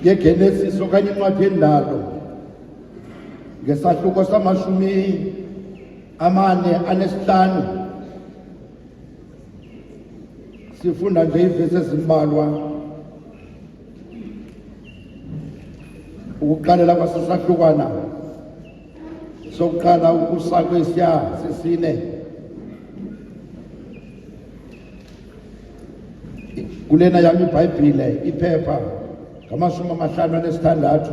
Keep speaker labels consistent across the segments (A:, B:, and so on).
A: yeGenesis okanye incwadi yendalo ngesahluko samashumi 45 sifunda nje ivesi ezimbalwa ukuqalela kwasisahlukwana sokuqala ukusakwesya sesine kulena yami iBhayibhile iphepha ngamashumi 56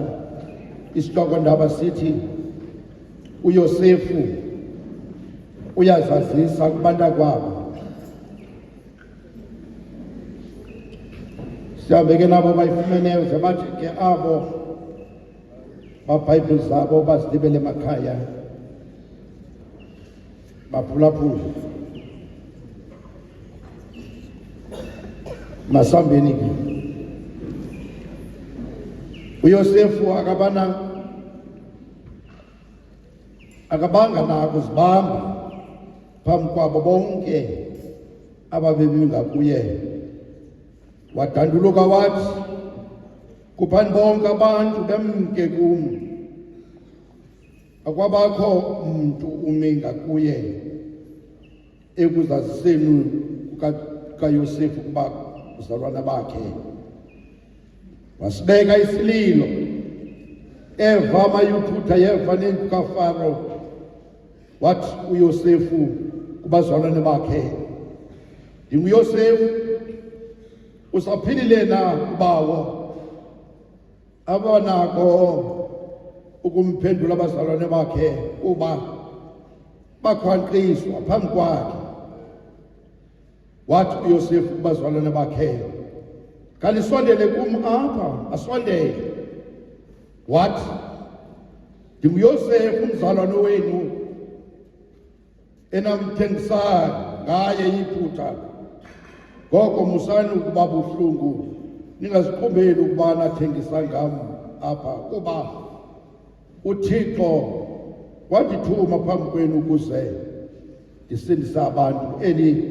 A: isihloko ndaba sithi uYosefu uyazazisa kubantakwabo. Siyabeke nabo bayifumeneyo ze bathi ke abo baBhayibhile zabo bazilibele emakhaya baphulaphula masambeni ke uYosefu akabanga nako zibamba phambi kwabo bonke ababemi ngakuye, wadanduluka wathi kuphani bonke abantu bemke kum, akwabakho mntu ume ngakuye ekuzaziseni kaYosefu kuba uzalwana bakhe. Wasibeka isililo eva amayuthutha yeva nendlu kaFaro, wathi uYosefu kubazalwane bakhe, ndinguYosefu, usaphilile na ubawo? Abanako ukumphendula abazalwane bakhe kuba bakhwankqiswa phambi kwakhe. Wathi uYosefu kubazalwane bakhe, kalisondele kum apha. Asondele. Wathi, ndinguYosefu umzalwane wenu enamthengisa ngaye iphutha. Ngoko musani ukuba buhlungu, ningaziqhubeli ukuba nathengisa ngam apha, kuba uThixo wandithuma phambi kwenu ukuze ndisindise abantu. Eli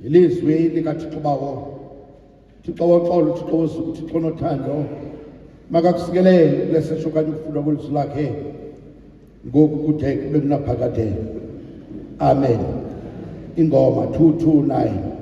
A: ilizwi likaThixo bawo, Thixo woxolo, Thixo wosuku, Thixo nothando, makakusikelele kule sesho okanye ukufunda kwelizwi lakhe ngoku kude kube kunaphakade. Amen. Ingoma 229.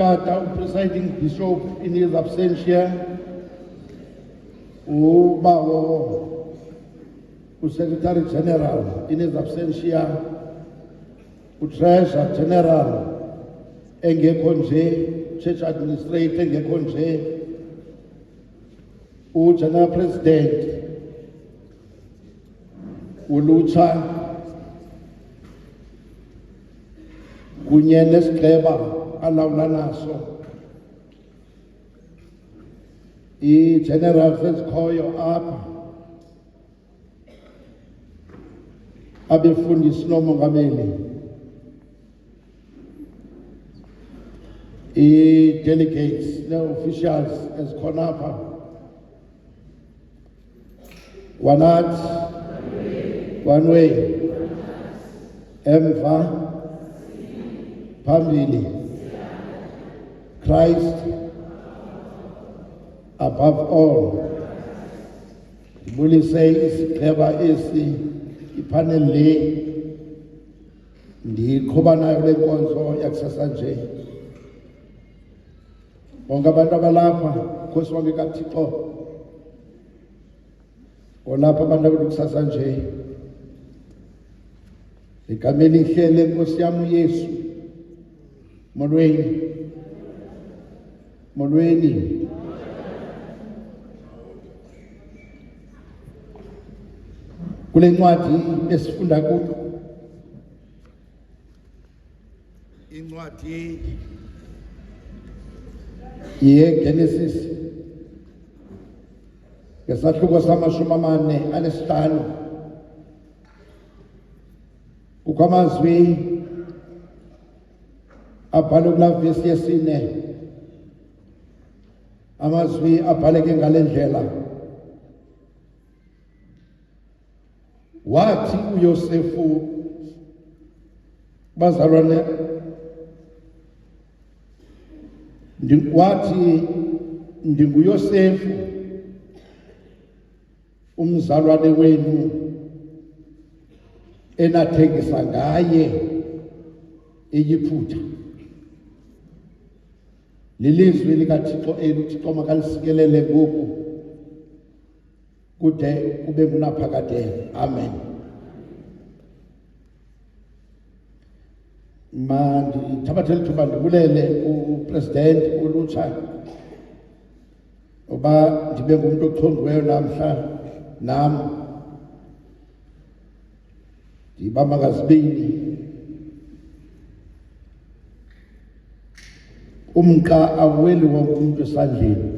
A: Tata, presiding bishop in his absentia, Ubawo, Secretary General in his absentia, Treasurer General, engekho nje, Church Administrator engekho nje, General President, Ulucha, kunye nesigqeba alawula naso, i-generals ezikhoyo apha, abefundisi nomongameli, i-delegates ne-officials ezikhona apha, wanathi, one way, emva, phambili, Christ above all. Ndibulise isigqeba esi, ipanel le ndiqhuba nayo le nkonzo yakusasa nje. Bonke abantu abalapha, Nkosi wonke kaThixo, olapha abantu abakusasa nje, egameni elihle lenkosi yam uYesu, molweni, molweni. Kule ncwadi esifunda kuyo, incwadi yeGenesis, ngesahluko sama-45, kukho amazwi abhalwe kulaa vesi yesine, amazwi abhaleke ngale ndlela. Wathi uYosefu, bazalwane, wathi ndinguYosefu, umzalwane wenu enathengisa ngaye eyiphutha. Lilizwi likaThixo eli, uThixo makalisikelele ngoku kude kube ngunaphakade. Amen. Mandithabathele ithuba ndibulele uPresident Ulucha oba ndibe ngumuntu ochongiweyo namhla nam, ndibamba ngazibini. Umqa aweli wonke umuntu esandleni,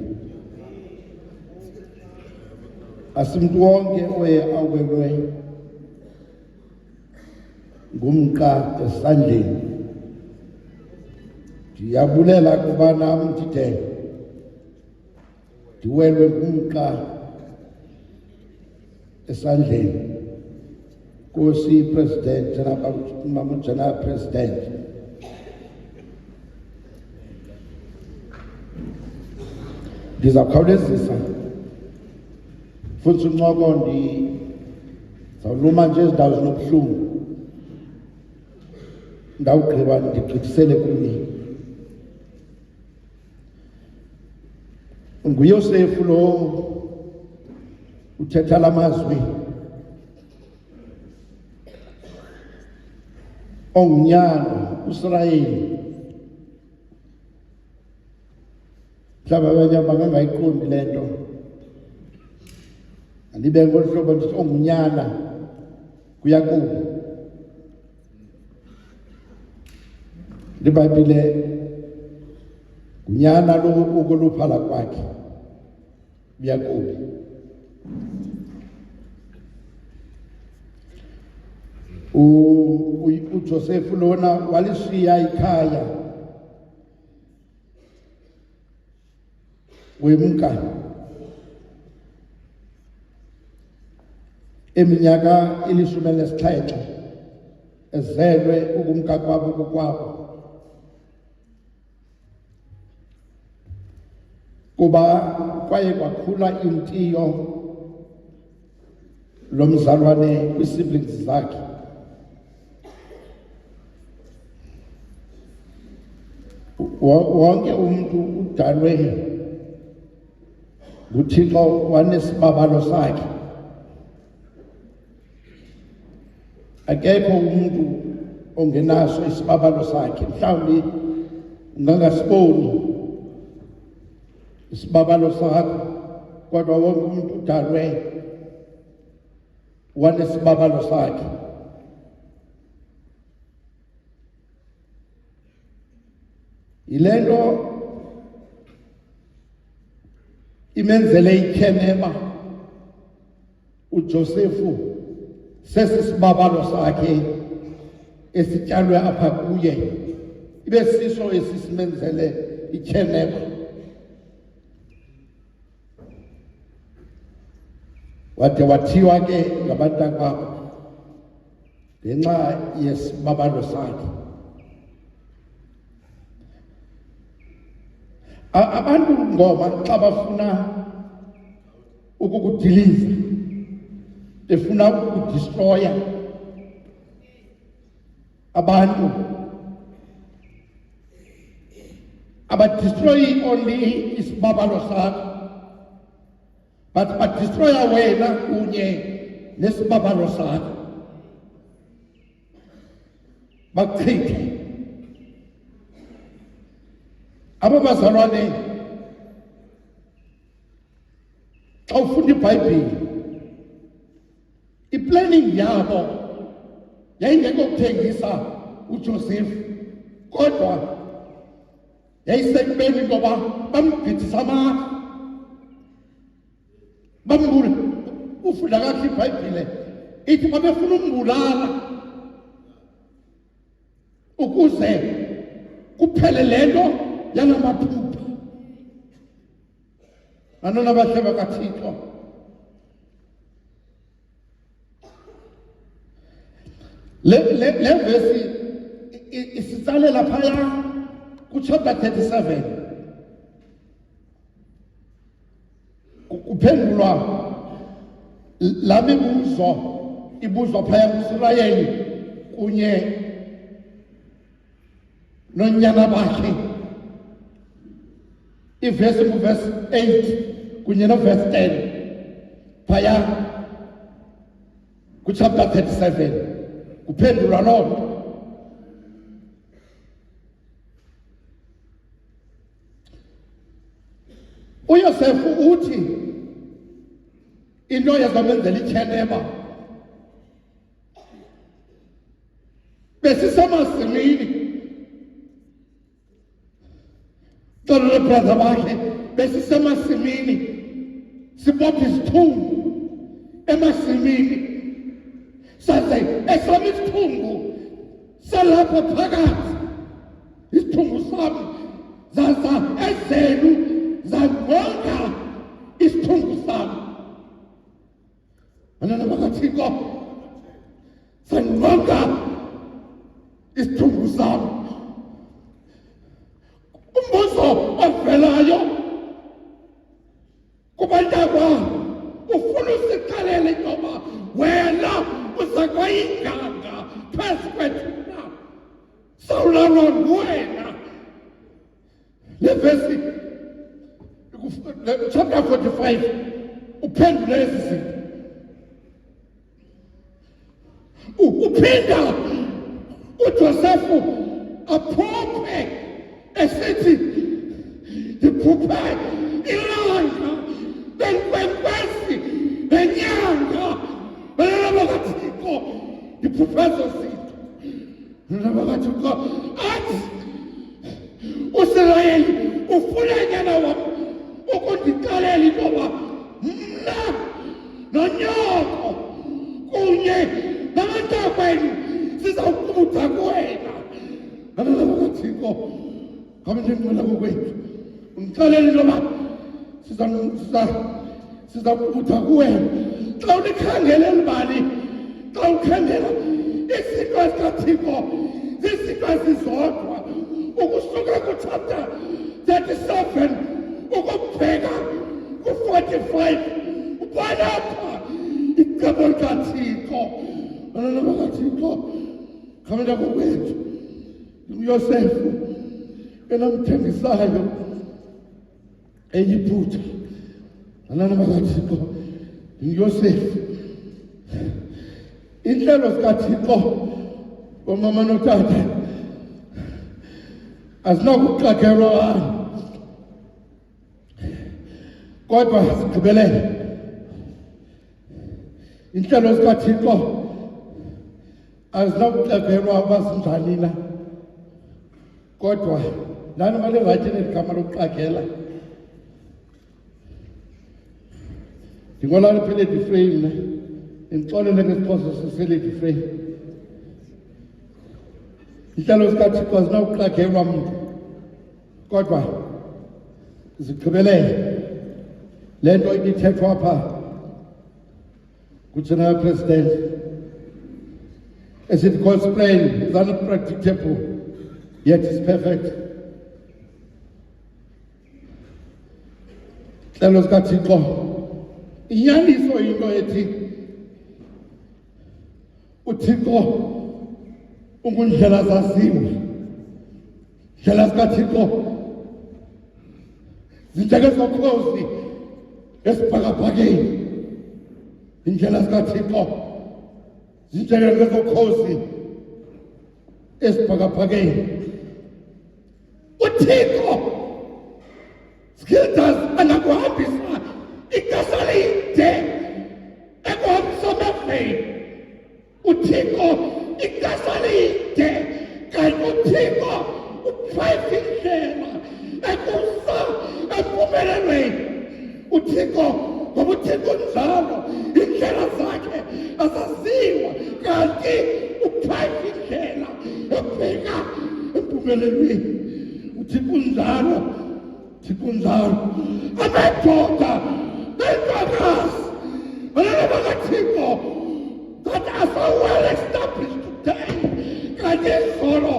A: asimntu wonke oye awelwe ngumqa esandleni. Ndiyabulela kuba nam ndide ndiwelwe ngumqa esandleni. Nkosi President, General President, ndizawukhawulezisa futhi uncoko ndizawuluma nje ezindawo zinobuhlungu, ndawugqiba ndigqithisele kunye. NguYosefu lo uthetha la mazwi, ongunyana uIsrayeli. Mhlawumbi abanye bangangayiqondi le nto, andibe ngolu hlobo ndithi ongunyana kuYakobi. LiBhayibhile ngunyana lo ukoluphala kwakhe uYakobi. uJosefu lona walishiya ikhaya wemka eminyaka 17 ezelwe ukumka kwabo kokwabo, kuba kwaye kwakhula intiyo lomzalwane kwisiblings zakhe. wonke umuntu udalwe nguThixo wanesibabalo sakhe. Akekho umuntu ongenaso isibabalo sakhe. Mhlawumbe ungangasiboni isibabalo sakho, kodwa wonke umuntu udalwe wanesibabalo sakhe. Ilento imenzele ikhenema uJosefu sesisibabalo sakhe esityalwe apha kuye, ibe siso esisimenzele ikhenema. Wade wathiywa ke ngabantwana ngenxa yesibabalo sakhe. Abantu ngoba xa bafuna ukukudiliza, befuna ukudestroya abantu, abadestroyi only isibabalo sakho, but badestroya wena kunye nesibabalo sakho, bakuchithe. Aba bazalwane, xa ufunda iBhayibhile, i-planning yabo yayingekokuthengisa uJosefu, kodwa yayisekubeni intoba bambhidisa amanga, bambule. Ufunda kakuhle iBhayibhile ithi babefuna umbulala ukuze kuphele le nto yanamaphupha. Anona bahle bakaThixo, le vesi isitsalela phaya kuchapter 37 kuphendulwa la mibuzo ibuzwa phaya kuIsrayeli kunye nonyana bakhe. Ivesi kuverse 8 kunye noverse 10 phaya kuchapter 37 kuphendulwa loo nto. uYosefu uthi into yazamenzela ikhenema, besisemasimini xolele brother bakhe, besisemasimini sibopha izithungu emasimini, saze esam isithungu salapha phakathi, isithungu sam zaza ezenu zangonga isithungu sam. Anana bakaThixo, sangonga isithungu sam. Umbuzo ovelayo kubantakwa, ufuna usiqalele intoba wena uzakwayinganga phezu kwethuna, sawulalwa nguwena. Le vesi chapter 45 uphendule ezi zinto. Uphinda uJosefu aphuphe esithi, ndiphuphe ilanga lenkwenkwezi nenyanga. Balala bakaThixo, ndiphuphe ezo zinto. Balala bakaThixo athi uIsrayeli ufuna nyana wam ukundiqalela intoba mna nonyoko kunye nabantakwenu sizawukubutha kuwena. Balala bakaThixo, kami ndinqwela kokwethu, undixelele intoba siza kubutha kuwena. Xa ulikhangela elibali, xa ukhangela izinto zikaThixo zizinto ezizodwa, ukusuka kuchapter 37 ukubheka ku-45 ubalapha icebo likaThixo. Balala bakaThixo, kami ndakokwethu, uYosefu enamthengisayo eyiphutha anana bakaThixo nguYosefu. Inhlelo zikaThixo omama notata azinakuxakelwa kodwa sigqibelele. Inhlelo zikaThixo azinakuxakelwa abasinjani na kodwa nani mali rathi negama lokuxakela. Ndingola liphele diframe ngixolele ngesixhosa sisele diframe. Inhlelo zikaThixo azinakuxakelwa mntu kodwa zigqibelele. Le nto ibithethwa apha nguGeneral President esithi God's plan is unpredictable yet is perfect. Inhlelo zikaThixo inyaniso into ethi uThixo ungundlela zaziwe. Indlela zikaThixo zinjengezokhozi esibhakabhakeni. Indlela zikaThixo zinjengezokhozi esibhakabhakeni. uThixo skildas anakuhambisa ixesha lide ekuhambisa amaveni. uThixo ixesha lide kanti uThixo udrayiva indlela ekusa empumelelweni. uThixo ngoba uThixo njalo indlela zakhe azaziwa kanti udrayiva indlela ebheka empumelelweni. uThixo njalo, uThixo njalo. Amadoda nendodakazi balala bakaThixo that are so well established today kanti izolo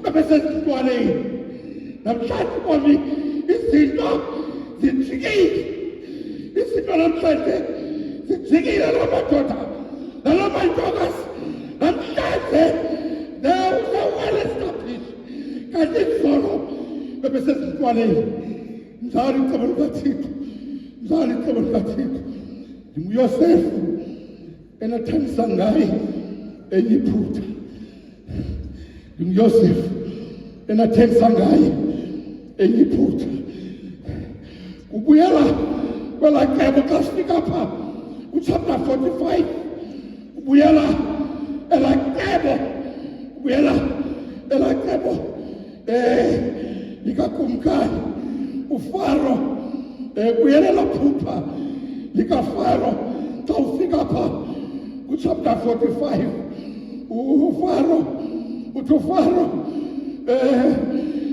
A: bebesezintwaleni. Namhlanje bona izinto zijikile. Izinto namhlanje zijikile lamadoda nalamantokazi. Namhlanje they are so well established kanti izolo bebesezintwaleni. Njalo icebo likaThixo, njalo icebo likaThixo. NginguYosefu enathembisa ngaye eyiphutha. NginguYosefu enathembisa ngaye eyiphutha. Ubuyela kwela cebo xa sifika pha kuchapter 45. Ubuyela ela cebo, ubuyela ela cebo likakumkani uFaro. Ubuyela la phupha likaFaro xa ufika pha kuchapter 45. uFaro uthi uFaro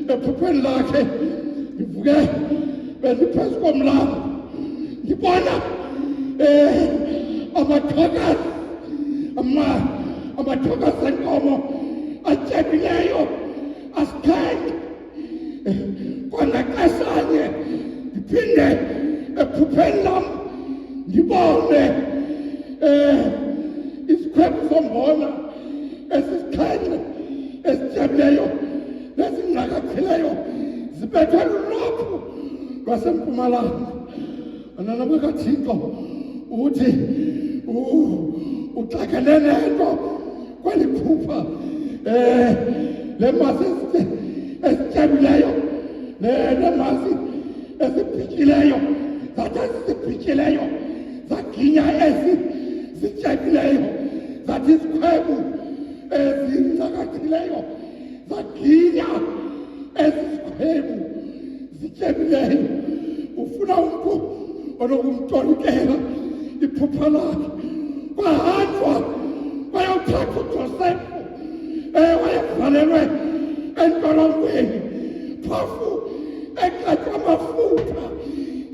A: ephupheni lakhe ndivuke bendiphezu komlambo ndibona amathokazi enkomo atyebileyo asikhenke. Kwangaxeshanye ndiphinde ephupheni lam ndibone isikhwebu sombona esisixhenxe esityebileyo nezingqakathileyo zibethwe lulaphu lwasempumalanga. Anana bakaThixo uthi uxakene nento kweli phupha lemasi esityebileyo nemasi esibhityileyo zathi esibhityileyo zaginya ezi zityebileyo zathi isikhwebu ezingcakathileyo zaginya ezi zikhwebu zityebileyo. Ufuna umntu onokumtolikela iphupha lakhe. Kwahanjwa kwayothatha uJosefu wayevalelwe entolongweni phofu eqatywa amafutha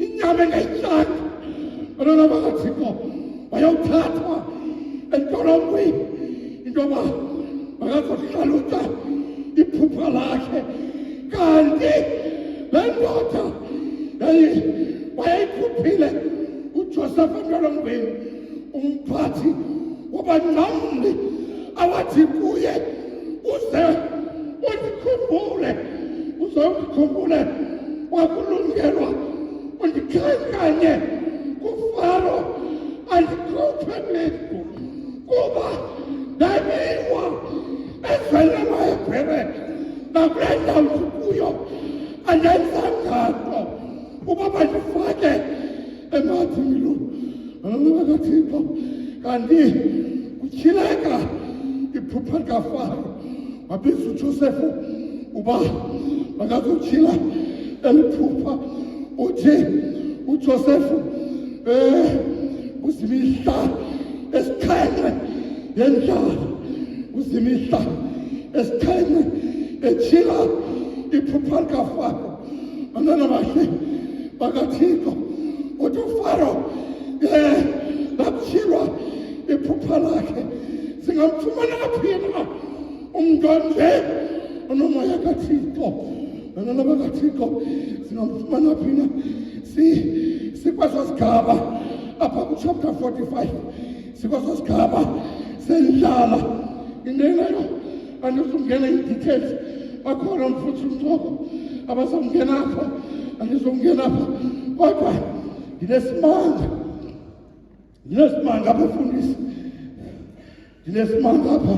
A: inyama engayityanga. Abantwana bakaThixo wayothathwa entolongweni into yoba makazorhlalutya iphupha lakhe. Kanti le ndoda wayeyiphuphile uJosefu entolongweni. Umphathi wabanqamli awathi kuye uze uzikhumbule, uze Ngagcwele mayebhere nakule ndawo ndikuyo andenzangato uba bandifake emathilo kaThixo kanti kutyhileka iphupha likaFaro wabiza uJosefu uba makazotyhila eliphupha uthi uJosefu uzimihla esixhenxe yendlala uzimihla esixhenxe etshila iphupha likaFaro abantwana bahle bakaThixo uthi uFaro lakutyhilwa iphupha lakhe singamfumana phi na umntu onje onomoya kaThixo abantwana bakaThixo singamfumana phi na sikweso sigaba apha kuchapter 45 sikweso sigaba sendlala ingenayo andizongena in-details bakhona mfuthu umthoko abazongena apha andizongena apha kodwa ndinesimanga abafundisi ndinesimanga apha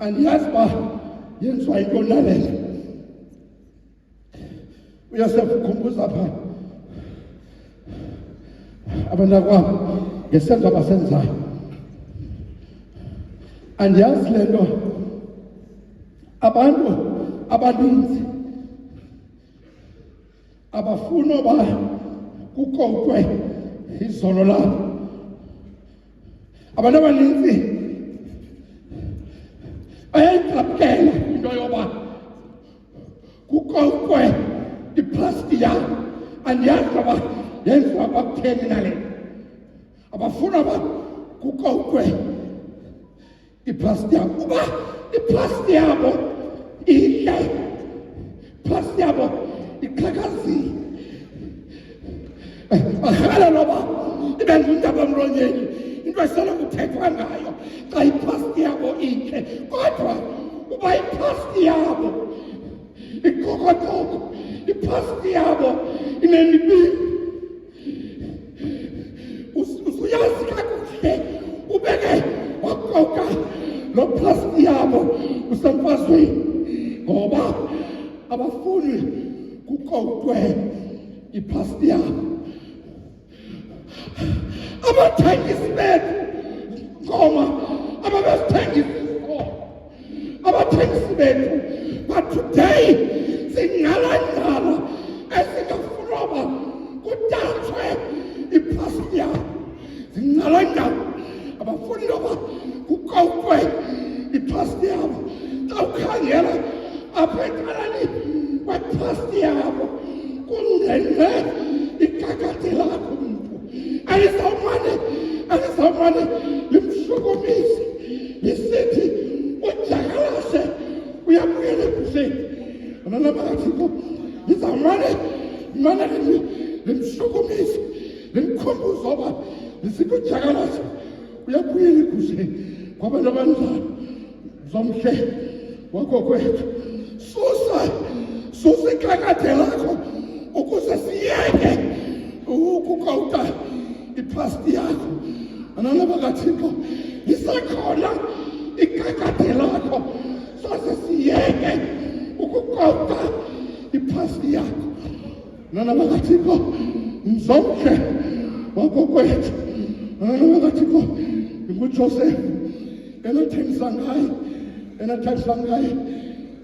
A: andiyazi uba yenziwa into naleyo uyosefu ukhumbuza apha abantakwabo ngesenzo abasenzayo andiyazi le nto abantu abaninzi abafuna uba kukotwe izolo labo abantu abaninzi bayayiqaphela into yoba kukotwe iplasti yabo andiyazi uba yenziwa kwakutheni nale abafuna uba kukotwe iplasti yabo uba iplasti yabo ihle iplasti yabo iqhakazile bahala noba ibe ngundaba emlonyeni into esele kuthethwa ngayo xa iplasti yabo intle kodwa uba iplasti yabo iqokotoko iplasti yabo inemibili usuyazi kakuhle ubeke wakoka lo plasti yabo usemfazweni ngoba abafuni kukotwe iplasti yabo abathengisi bethu ngoma ababesithengisa abathengisi bethu but today singalandala esingafuna uba kudanswe iplasti yabo singalandala abafuni uba kukotwe iplasti yabo xa ukhangela apha ecaleni kweplasti yabo kungene ikakade lakho mntu alizawumane limshukumisi lisithi udyakalashe uyabuyela eguseni abantwana bakaThixo lizawumane limshukumisi limkhumbuza uba lisithi udyakalashe uyabuyela eguseni kwabantu abanjalo zomhle wakokwethu susa ikakade lakho ukuze siyeke ukukota iplasti yakho abantwana bakaThixo lisekhona ikakade lakho soze siyeke ukukota iplasti yakho abantwana bakaThixo mzomhle wakokwethu abantwana bakaThixo nguJosefu enothengisa ngaye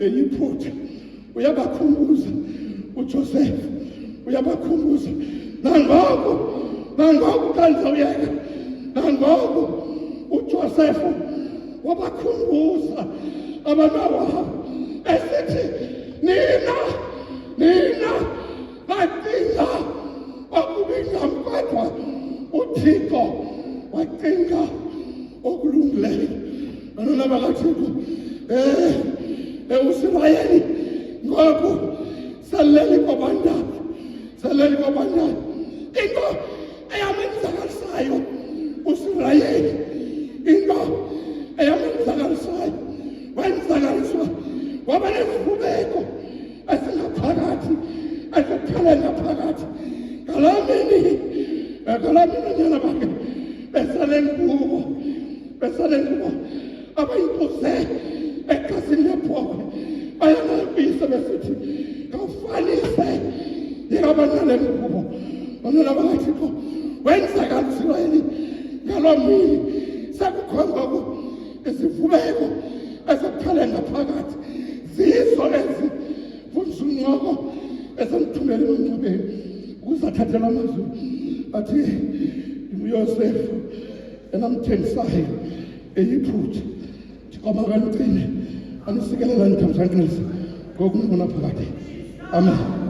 A: eyiphutha uyabakhumbuza uJosefu uyabakhumbuza nangoku xa ndizawuyeka nangoku uJosefu wabakhumbuza abantwababo esithi nina bacinga okubi ngam kodwa uThixo wacinga okulungileyo abantwana bakaThixo uSirayeli ngoku saleli kwabandayo into eyamenzakalisayo uSirayeli into eyamenzakalisayo wenzakaliswa waba nezivubeko ezingaphakathi eziphele ngaphakathi ngalamini nyana bakhe besale ngubo abayimpuze egazini besithi kawufanise yekabantwana emkhubo onona bakathixo wenzakalisiwa yini ngaloo mini sekukhonza izivubeko ezokuthalela ngaphakathi zizo ezi fundisa uncoko esemthumela emangcwabeni ukuze athathela amazwi athi uYosefu enamthengisayo eyiphutha thixo kanicine anisikelela nithamsanqisa ngokumfuna phakathi amen.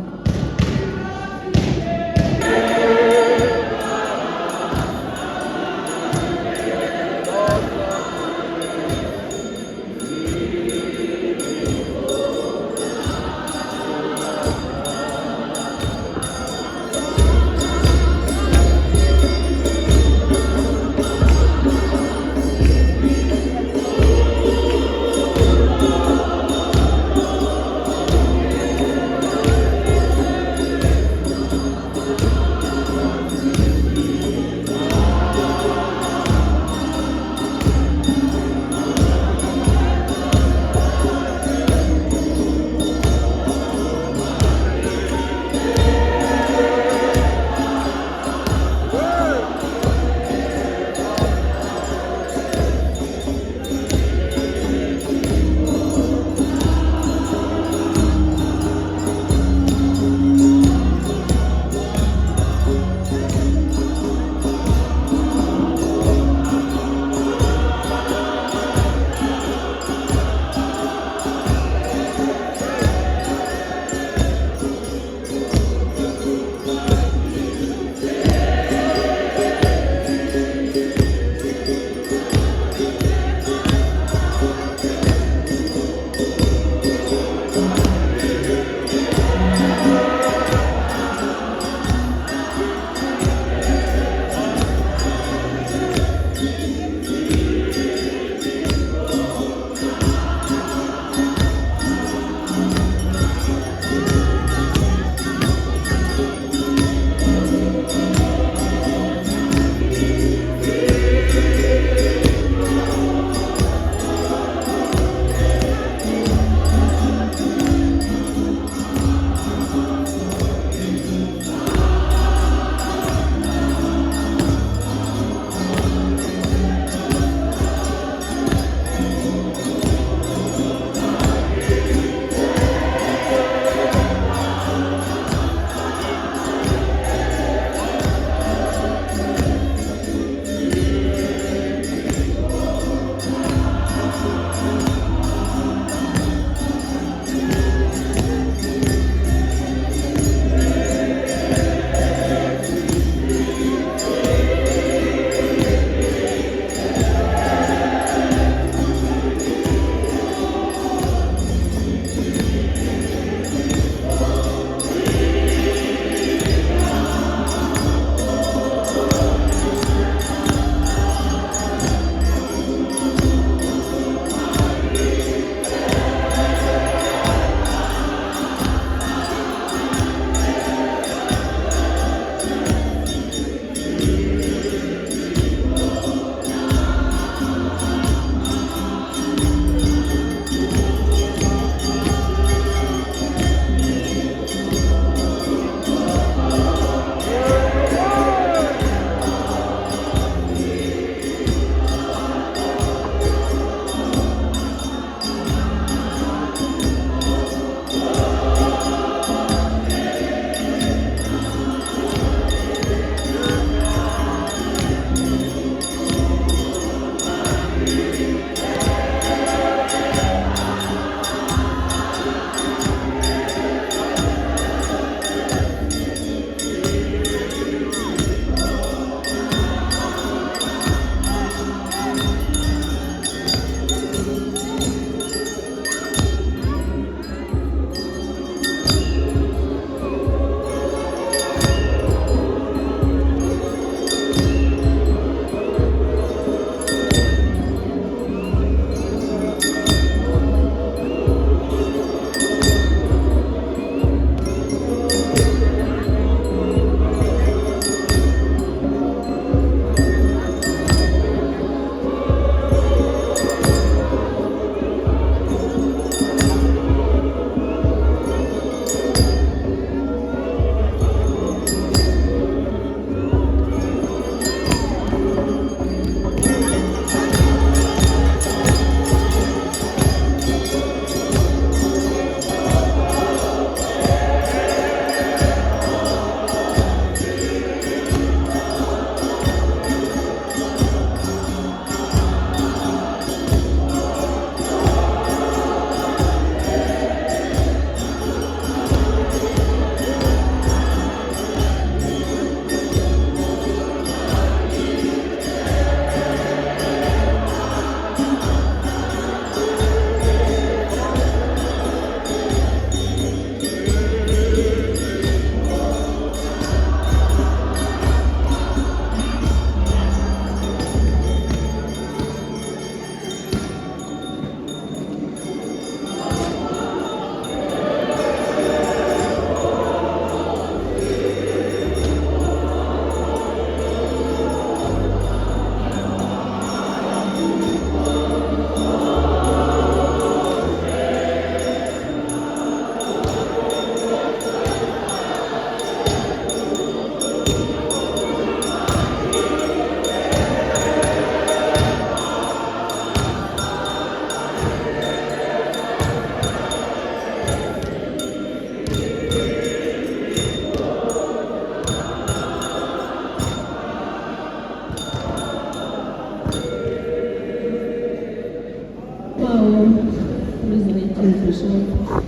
B: Bishop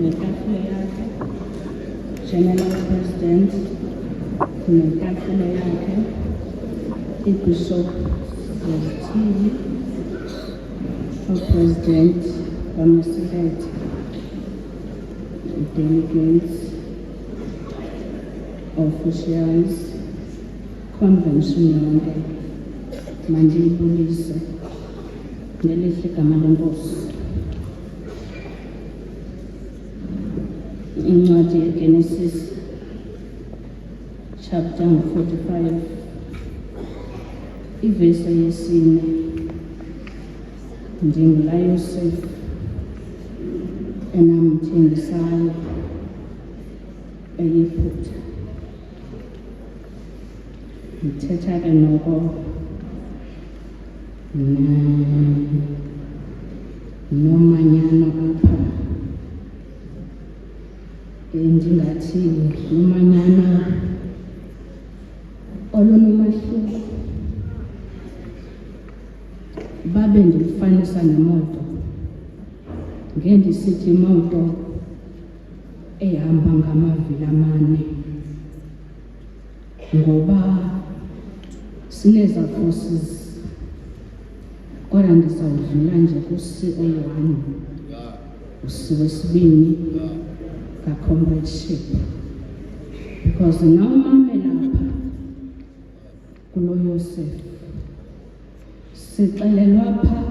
B: nekafile yakhe, General President nekafile yakhe, iBishop Zezithili, uPresident wamasekethe, delegates, officials, convention yonke, manje ibulise nelihle igama lenkosi. Incwadi yeGenesis chapter 45 ivesi yesine, ndingula Yosefu enamthengisayo eyiphutha. Ndithetha ke noko nomanyano apha, ndingathi nomanyano olunomahluko. Babe ndilifanisa nemoto, ngendisithi imoto ehamba ngamavili amane, ngoba sineza forces, kodwa ndizawudlula nje ku-CO1 usiwesibini ka-comradeship, because nawumamela apha kulo Yosefu sixelelwa apha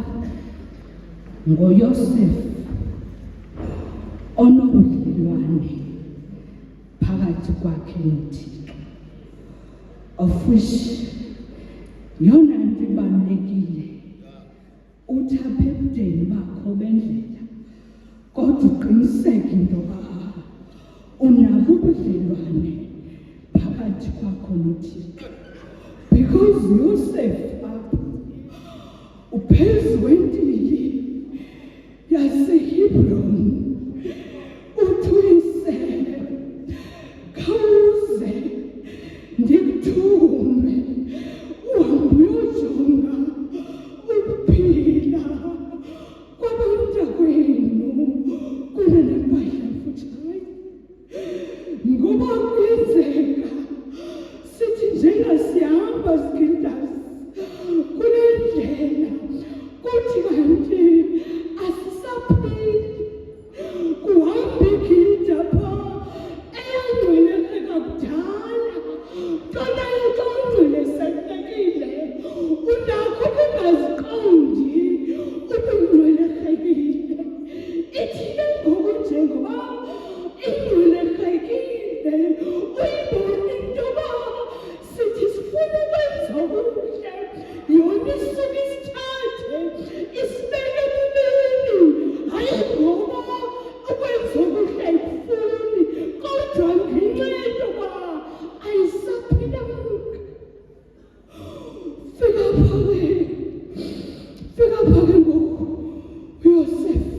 B: ngoYosefu onobudlelwane phakathi kwakhe noThixo, of which yona nto ibalulekile. Uthi apha ebudeni bakho bendlela, kodwa uqiniseke into yoba unabo ubudlelwane phakathi kwakho noThixo, because Yosefu apha uphezu kwentili yaseHebron. Uthi uyise khawuze ndikuthume uhambe uyojonga ukuphila kwabantakwenu kunye nempahla emfutshane, ngoba kuyenzeka sithi njenga sihamba sikindasi kule ndlela kuthi kanti asisaphili, kuhamba igida phaa eyangcweleke kakudala, tona into ongcwelesekekile unakho kungaziqondi ubungcwelekekile. Ithi ke ngoku njengoba ingcwelekekile uyibone into yoba sithi sifuna ukwenza okuhle, yona isuke isithathe isibeke ebubini, hayi ngoba ukwenza okuhle ayikufuni, kodwa ngenxa yoba ayisaphilanga. Fika phake ngoku uYosefu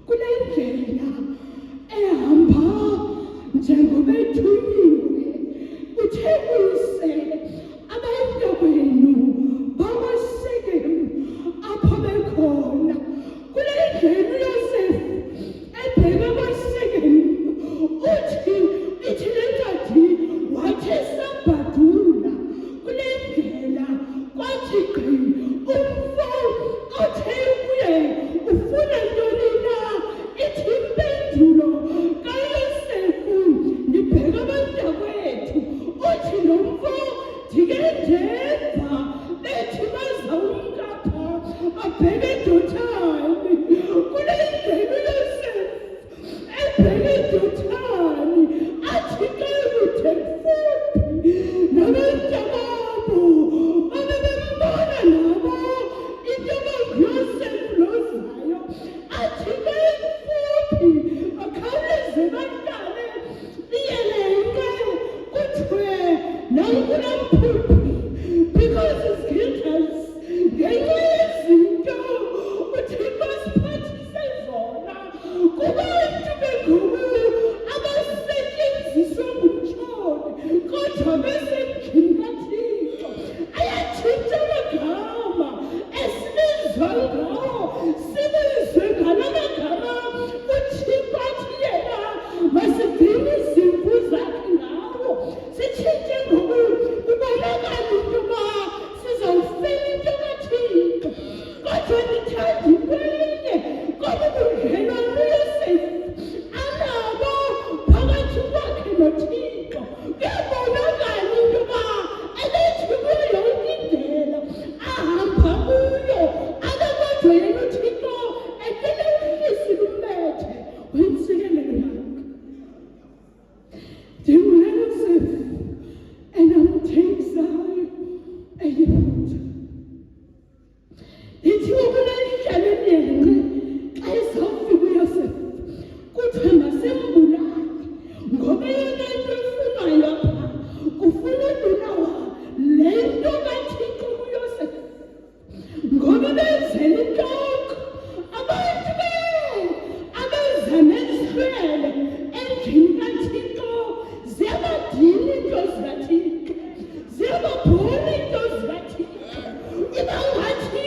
B: kule ndlela ehamba njengoba ethunyiwe, uthe uyise abantakwenu bamaShekemu apho bekhona. Kule ndlela uYosefu ebheka kwaShekemu, ithi le ncwadi wathi esabhadula kule ndlela kwathi gqi umfo othe kuye, ufuna ntoni na? Ithi impendulo kaYosefu, ndibheka abantakwethu. Uthi lo mfo ndike ndeva bethi bazawumkapha abheke edothani. Kule ndlela uYosefu ebheke edothani athi ke kuthe kufuphi nabantababo babebembona nabo into yoba nguYosefu lozayo, athi ke kufuphi bakhawuleze bahlale iyelenke kuthiwe nankulamphuphi, because izigiders ngenxa yezinto uThixo asiphathise zona kubantu bengubo abasetyenziswa ngumtsholi, kodwa besendlini kaThixo ayatshintsha amagama esibizwa ngawo, sibizwe ngala magama nezifele endlini kaThixo ziyabadini into zikaThixo, ziyababhona into zikaThixo. Iba ngathi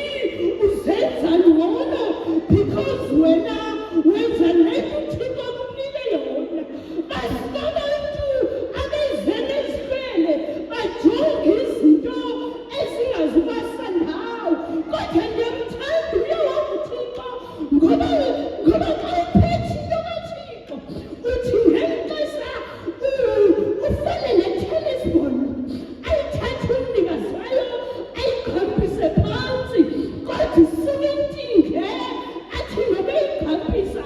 B: uzenza ngcono because wena wenza lento uThixo akunike yona. Abantu abeze nezifele bajonge izinto ezingazubasa ndawo, kodwa ndiyamthanda uyehova uThixo ngoba xa uphethe into kaThixo uthi ngeli xesha ufane ne-tennis ball ayithathe umnikazi wayo ayiqhambise phantsi, kodwa isuke intinge athi ngoba eyiqhambisa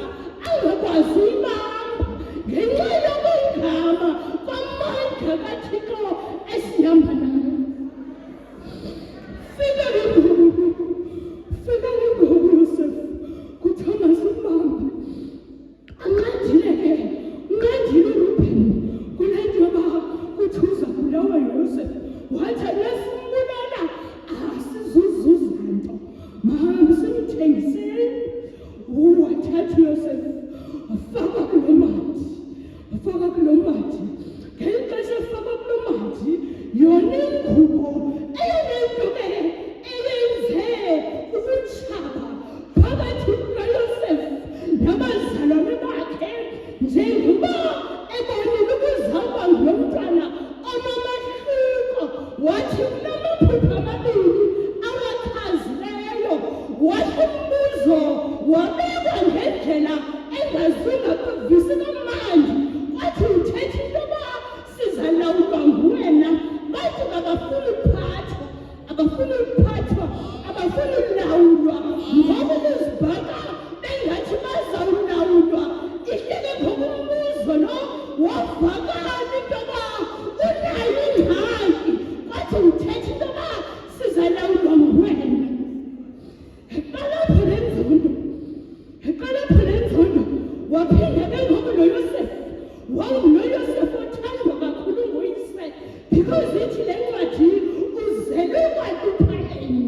B: angakwazi uyibamba ngenxa yokungama kwamandla kaThixo esihamba nayo. Fika ke ngoku Yosefu kuThomas umbamba ancedile ke, uncedile uRubheni kule nto yoba kuthi uza bulawa Yosefu. Wathi anasimbulala asizuzuza nto, simthengiseni. Wathatha uYosefu wafaka kulo mathi, ngeli xesha efaka kulo mathi yona ingubo eyona nto ke eyenze ubutshaba phakathi kukaYosefu nabazalwane bakhe, njengoba ebonile ukuzalwa ngulo mntwana onamahluko. Wathi kunamaphupha amabini awachazileyo, wathi umbuzo wabekwa ngendlela engazunga kuvisi kamandi. Wathi uthetha into yoba sizalawulwa nguwena, bathi abafuni uphathwa, abafuni ulawulwa, ngoba ukuzibhaka bengathi bazawulawulwa. Ihlele ngoku umbuzo lo wavakala into yoba unayo ingxaki. Wathi uthetha into yoba sizalawulwa nguwena. Eqalapho le nzondo waphinda ke ngoku noYosefu wawunoYosefu othandwa kakhulu nguyise, because ithi le ncwadi uzelwe kwaduphaleni.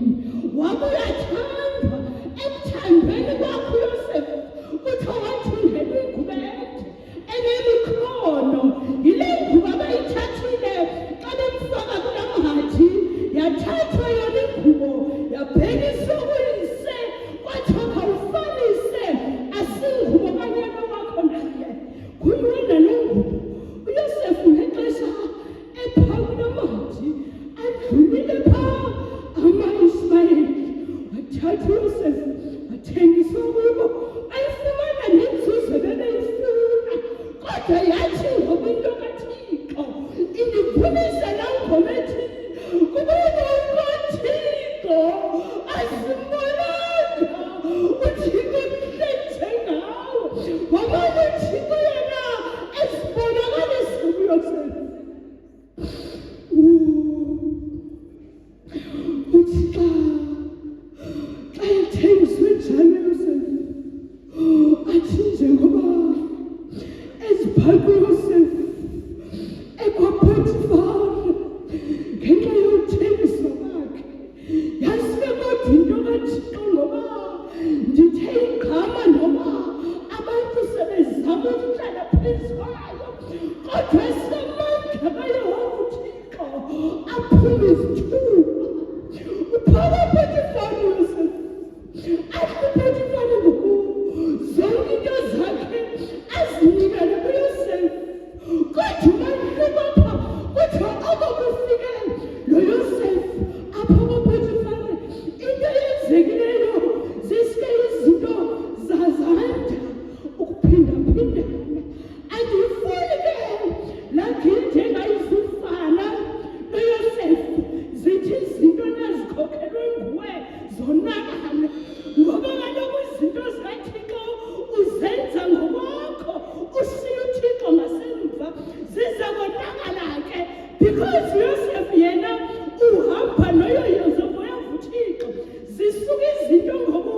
B: Wabuya thandwa, ekuthandweni kwakho uYosefu kuthiwa wathungelwa ingubo enemikhono. Yile ngubo abayithathile xa bemfaka kulaa mhathi, yathathwa yona ingubo yabhekiswa kuyise, kwathiwa khawufanise asingubo kanyana wakho naye. Kuyona le ngubo uYosefu ngexesha epha kulaa mathi adlulile phaa ama-Ismayeli, wathatha uYosefu wathengiswa kubo, ayifumana nenzuzo bebeyifuna. Kodwa yathi ngoku into kaThixo indivunisa laa ngoma ethi kubona ukaThixo asimbonanga uThixo mhlethe ngawo. Wabona uThixo yena esibonakalisa kuYosefu. Uthi xa ethengiswe njalo uYosefu, athi njengoba ezibhaqwe uYosefu ekwaPhothifari ngenxa yothengiswa kwakhe, yasuke kodwa into kaThixo ngoba ndithe igama noba abantu sebezama ukuhlala phezu kwayo, kodwa esamandla kaYehova uThixo aphume izithuba. Uphaka uPhothifari uYosefu, athi uPhothifari ngoku zonke into zakhe azinikele kuYosefu. Kodwa umahluko apha kuthiwa okokufike noYosefu apha kwaPhothifari, into eyenzekileyo zisuke izinto zazanda ukuphindaphindana. Andifuni ke laa gilde engayizufana noYosefu, zithi izinto nazikhokelwe nguwe zonakale, ngoba kaloku izinto zikaThixo uzenza ngokwakho, ushiye uThixo ngasemva, ziza konakala ke. Because uYosefu yena uhamba noYosefu uThixo, zisuke izinto ngoku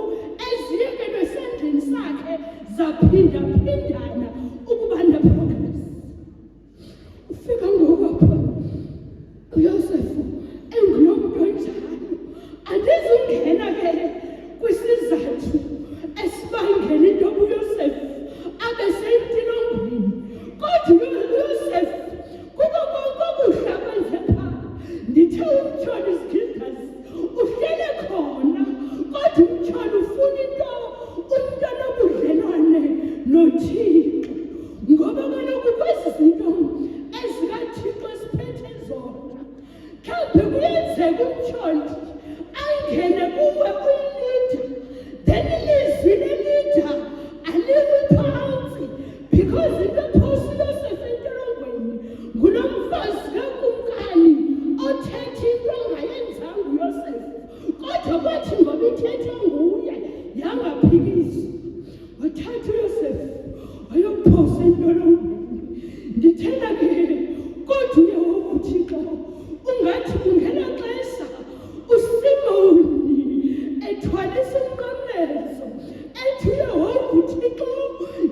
B: eziyekelwe esandleni sakhe zaphindaphindana ukuba ne-progress. Ufika ngoku apha uYosefu engulo mntu onjalo. Andizungena ke kwisizathu esibangela into yoba uYosefu Ndithena ke kodwa uYehova uThixo ungathi kungela xesha uSimoni ethwalisa umqamlezo ethi uYehova uThixo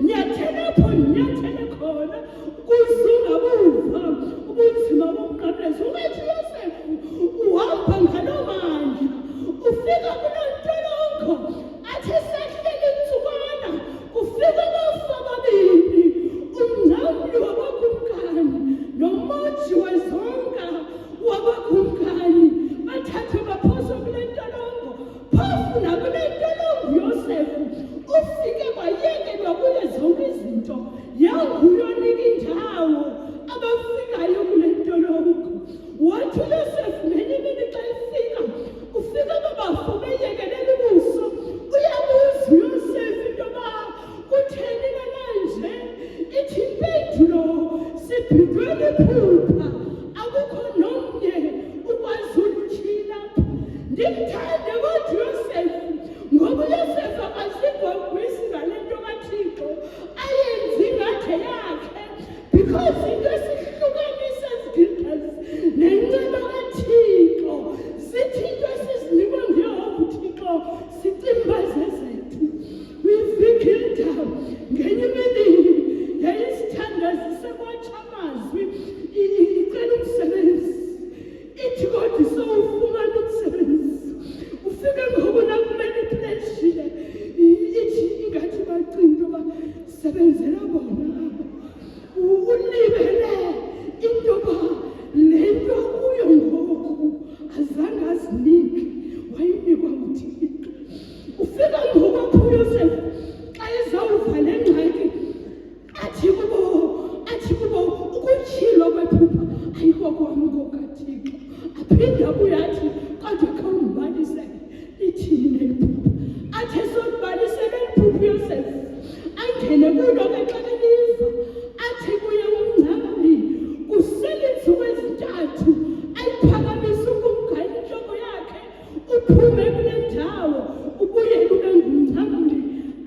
B: nyathela khona kusungabuva ubunzima bomqamlezo ungathi Yosefu uhamba ngaloo mandla ufika kuloo ntolongo athi sehlele insukwana ufika abafa babini umnqamli wabakumkani nomoji wezonka wabakumkani bathathe baphoswa kule ntolongo phofu nakule ntolongo Yosefu ufike kwayekelwa kuye zonke izinto yanguyonika indawo abafikayo kule ntolongo wathi uYosefu ngenye imini xa efika ufika babafu beyekelela ubuso uyabuza uYosefu into yoba kutheni nanje ithi impendulo sibhidwe liphupha akukho nomnye ukwazi ulutyhila ndimthande kodwa uYosefu ngoba uYosefu akazigwagwisi ngale nto kaThixo ayenze ingathi yakhe because into esihlukanisa ezigilgazi nenceba kaThixo zithi into esizinikwa nguYehova uThixo sicimbaze zethu wivigilda ngenye imini yayisithandazi sekwatsha amazwi icela umsebenzi ithi kodwa sowufumana umsebenzi ufike ngoku nakumanipuleshile ithi ingathi bacinga into yoba sebenzela bona ulibele into yoba le nto kuyo ngoku azange azinike wayinikwa nguThixo ufika ngoku apho uYosefu xa ezawuva le ngxaki athi kubo ukutyhilwa kwephupha ayikokwam kokaThixo aphinde abuye athi kodwa khawundibalisele lithini leliphupha athi esondibalisele liphupha uYosefu angene kulo ke xa beliva athi kuye umngcamli kusele iintsuku ezintathu ayiphakamise ukumgana intloko yakhe uphume kule ndawo ubuyele ube ngumngcamli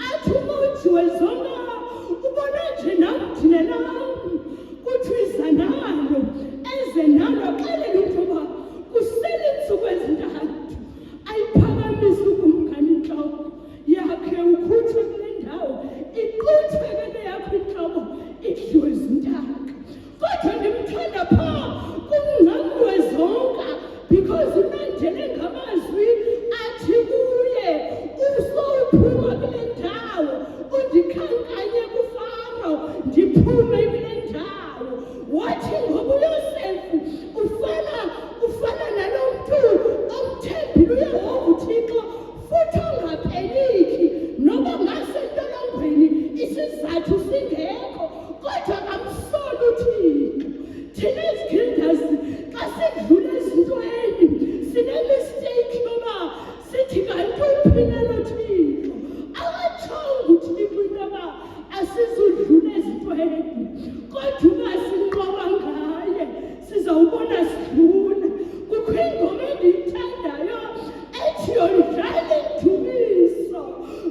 B: athi umoji wezonka ubona nje nam ndinelam kuthi iza nalo eze nalo xelela into yoba kusele iintsuku ezintathu ayiphakamise ukumgana intloko yakhe ukhutshwe kule ndawo iqhuthwe ke le yakho intloko idliwe zintaka kodwa ndimthanda phaa kumngcamli wezonka because ulandele ngamazwi athi kuye usowuphuma kule ndawo undikhankanye kuFaro ndiphume kule ndawo wathi ngoba uYosefu ufana nalo mntu omthembile uYehova uThixo futhi ongapheliki noba ngasentolongweni isizathu singekho kodwa kamsoli uThixo thina ezigildazi xa sidlula ezintweni sinemisteyikhi yoba sithi kanti uphilelo Thixo akatshongo uThixo into yoba asizudlula ezintweni kodwa uba sinqoba ngaye sizawubona sidlula kukho ingoma endiyithandayo ethi yondlala indumiso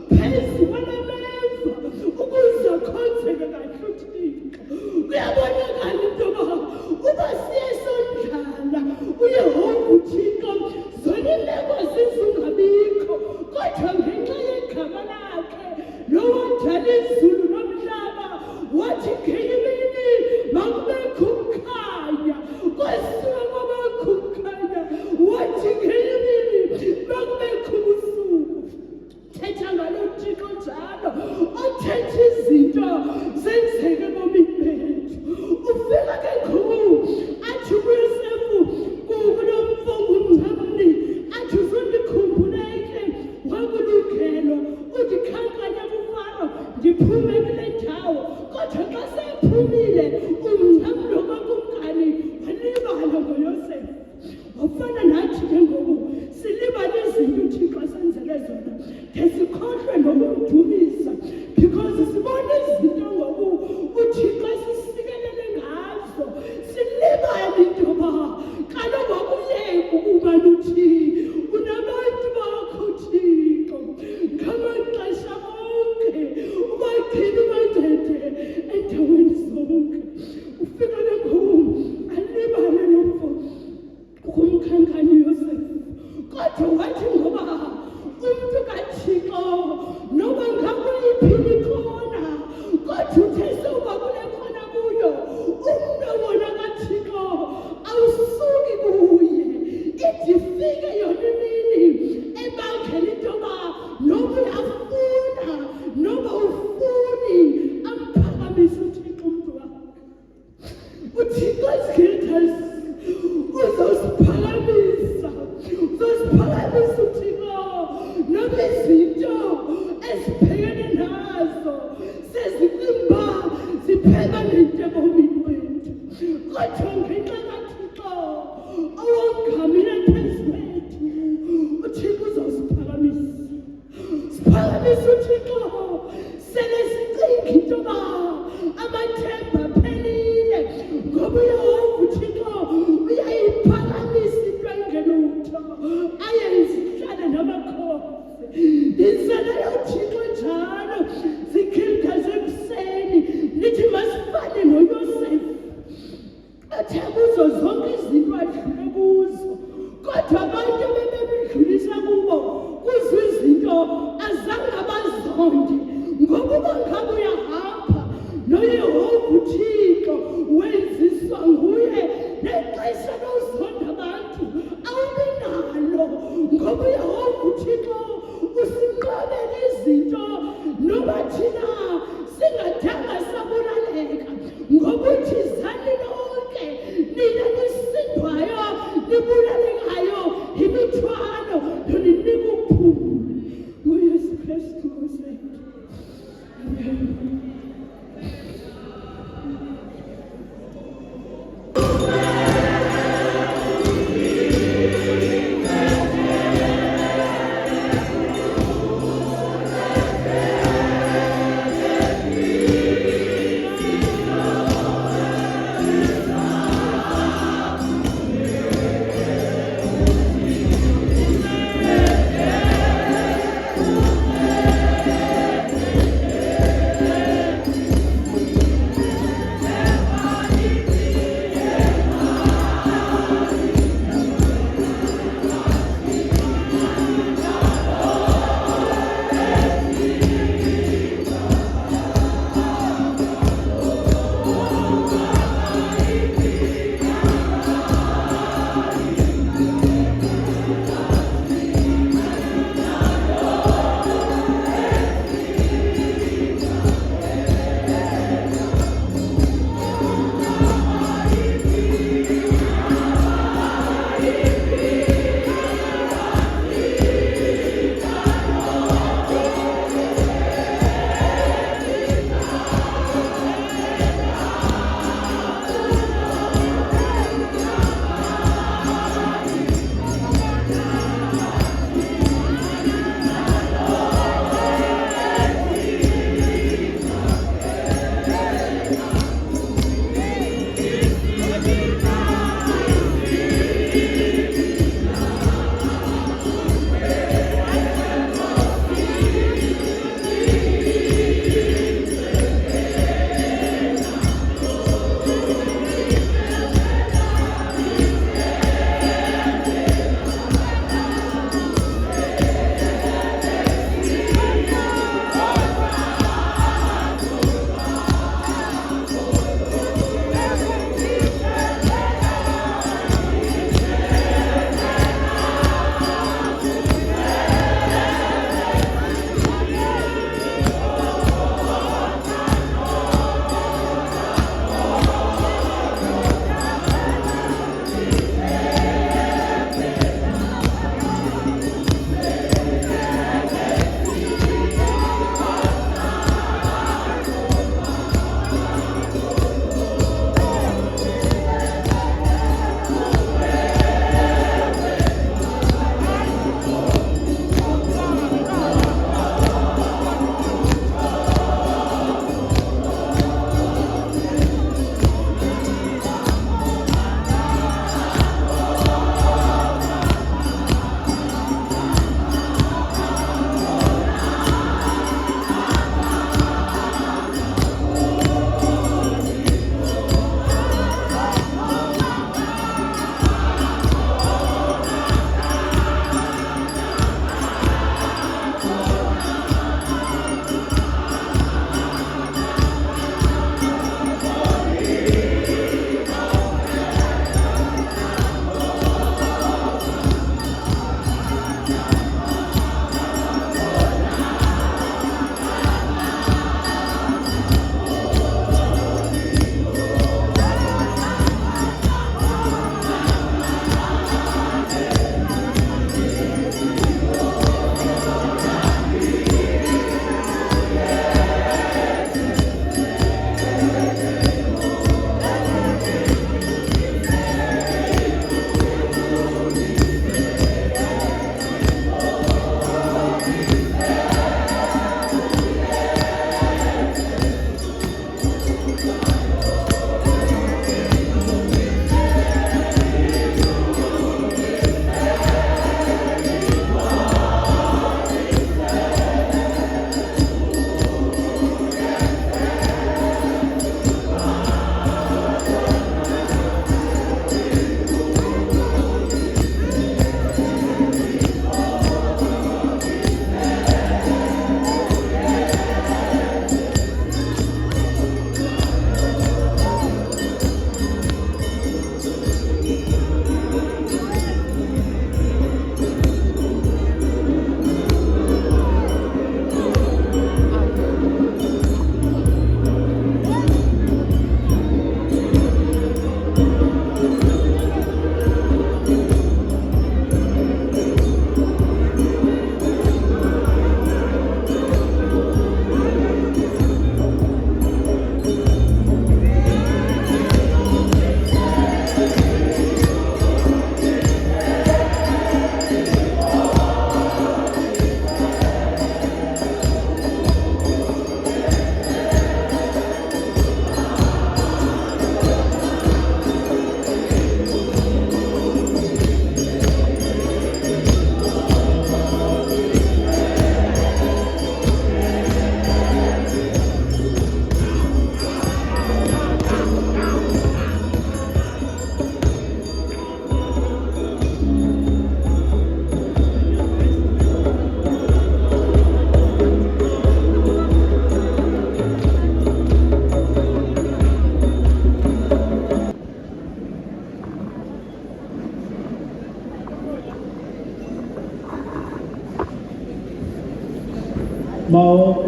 B: phezu kwanameva ukuze khonzeke kahle uThixo kuyabonakala into yoba uba siye sondlala uYehova uThixo zona imeko zizingabikho kodwa ngenxa yegama lakhe lo wadala izulu nomhlaba wathi ngenye imini makubekho ukukhanya kwasiwa kwabakho ukukhanya wathi ngenye imini makubekho ubusuku thetha ngalo Thixo njalo othetha izinto zenzeke ebomini bethu ufika ke ngoku athi kuYosefu kulo mfo ngumngcamli athi uzondikhumbuleke wakulungelo undikhankanya kuFaro ndiphume kule ndawo kodwa xa sephumile umngcamli wabakumkani walibala ngoYosefu wafana nathi ke ngoku silibala izinto uThixo asenzele zona ngesikhohlwe nokumdumisa because sibona izinto ngoku uThixo sisikelele ngazo silibala into yoba kaloku akuyeki ukuba luthi unabantu bakho Thixo ngamaxesha onke ubagcina ubandede endaweni zonke ufika uthe sewubabule khona kuyo umnwe wona kaThixo awusuki kuye ithi fike yona imini ebangela into yoba noba uyafuna noba ufuni amphakamise uThixo umntu wakho. uThixo isikhithi uzosiphakamisa uThixo noba izinto ezibhekene nazo sezicimba ziphela nento ebomini wethu kodwa ngenxa kaThixo owangamile phezu kwethu uThixo uzosiphakamisa. Siphakamise uThixo sele sicinga into yoba amathemba aphelile ngoba uYehova uThixo uyayiphakamisa into engelutho ayenze ihlale namakhosi. Inselelo uThixo njalo zikhilika zekuseni nithi masifane noYosefu athe kuzo zonke izinto adlule kuzo kodwa abantu bebedlulisa kubo kuzo izinto azange abazonde ngoba bangabe uyahamba noYehova uThixo wenziswa nguye nexesha lozonda abantu awubi nalo ngoba uYehova uThixo usinqabele izinto noba thina singadanga sabulaleka ngoba uthi zani lonke nina nisinda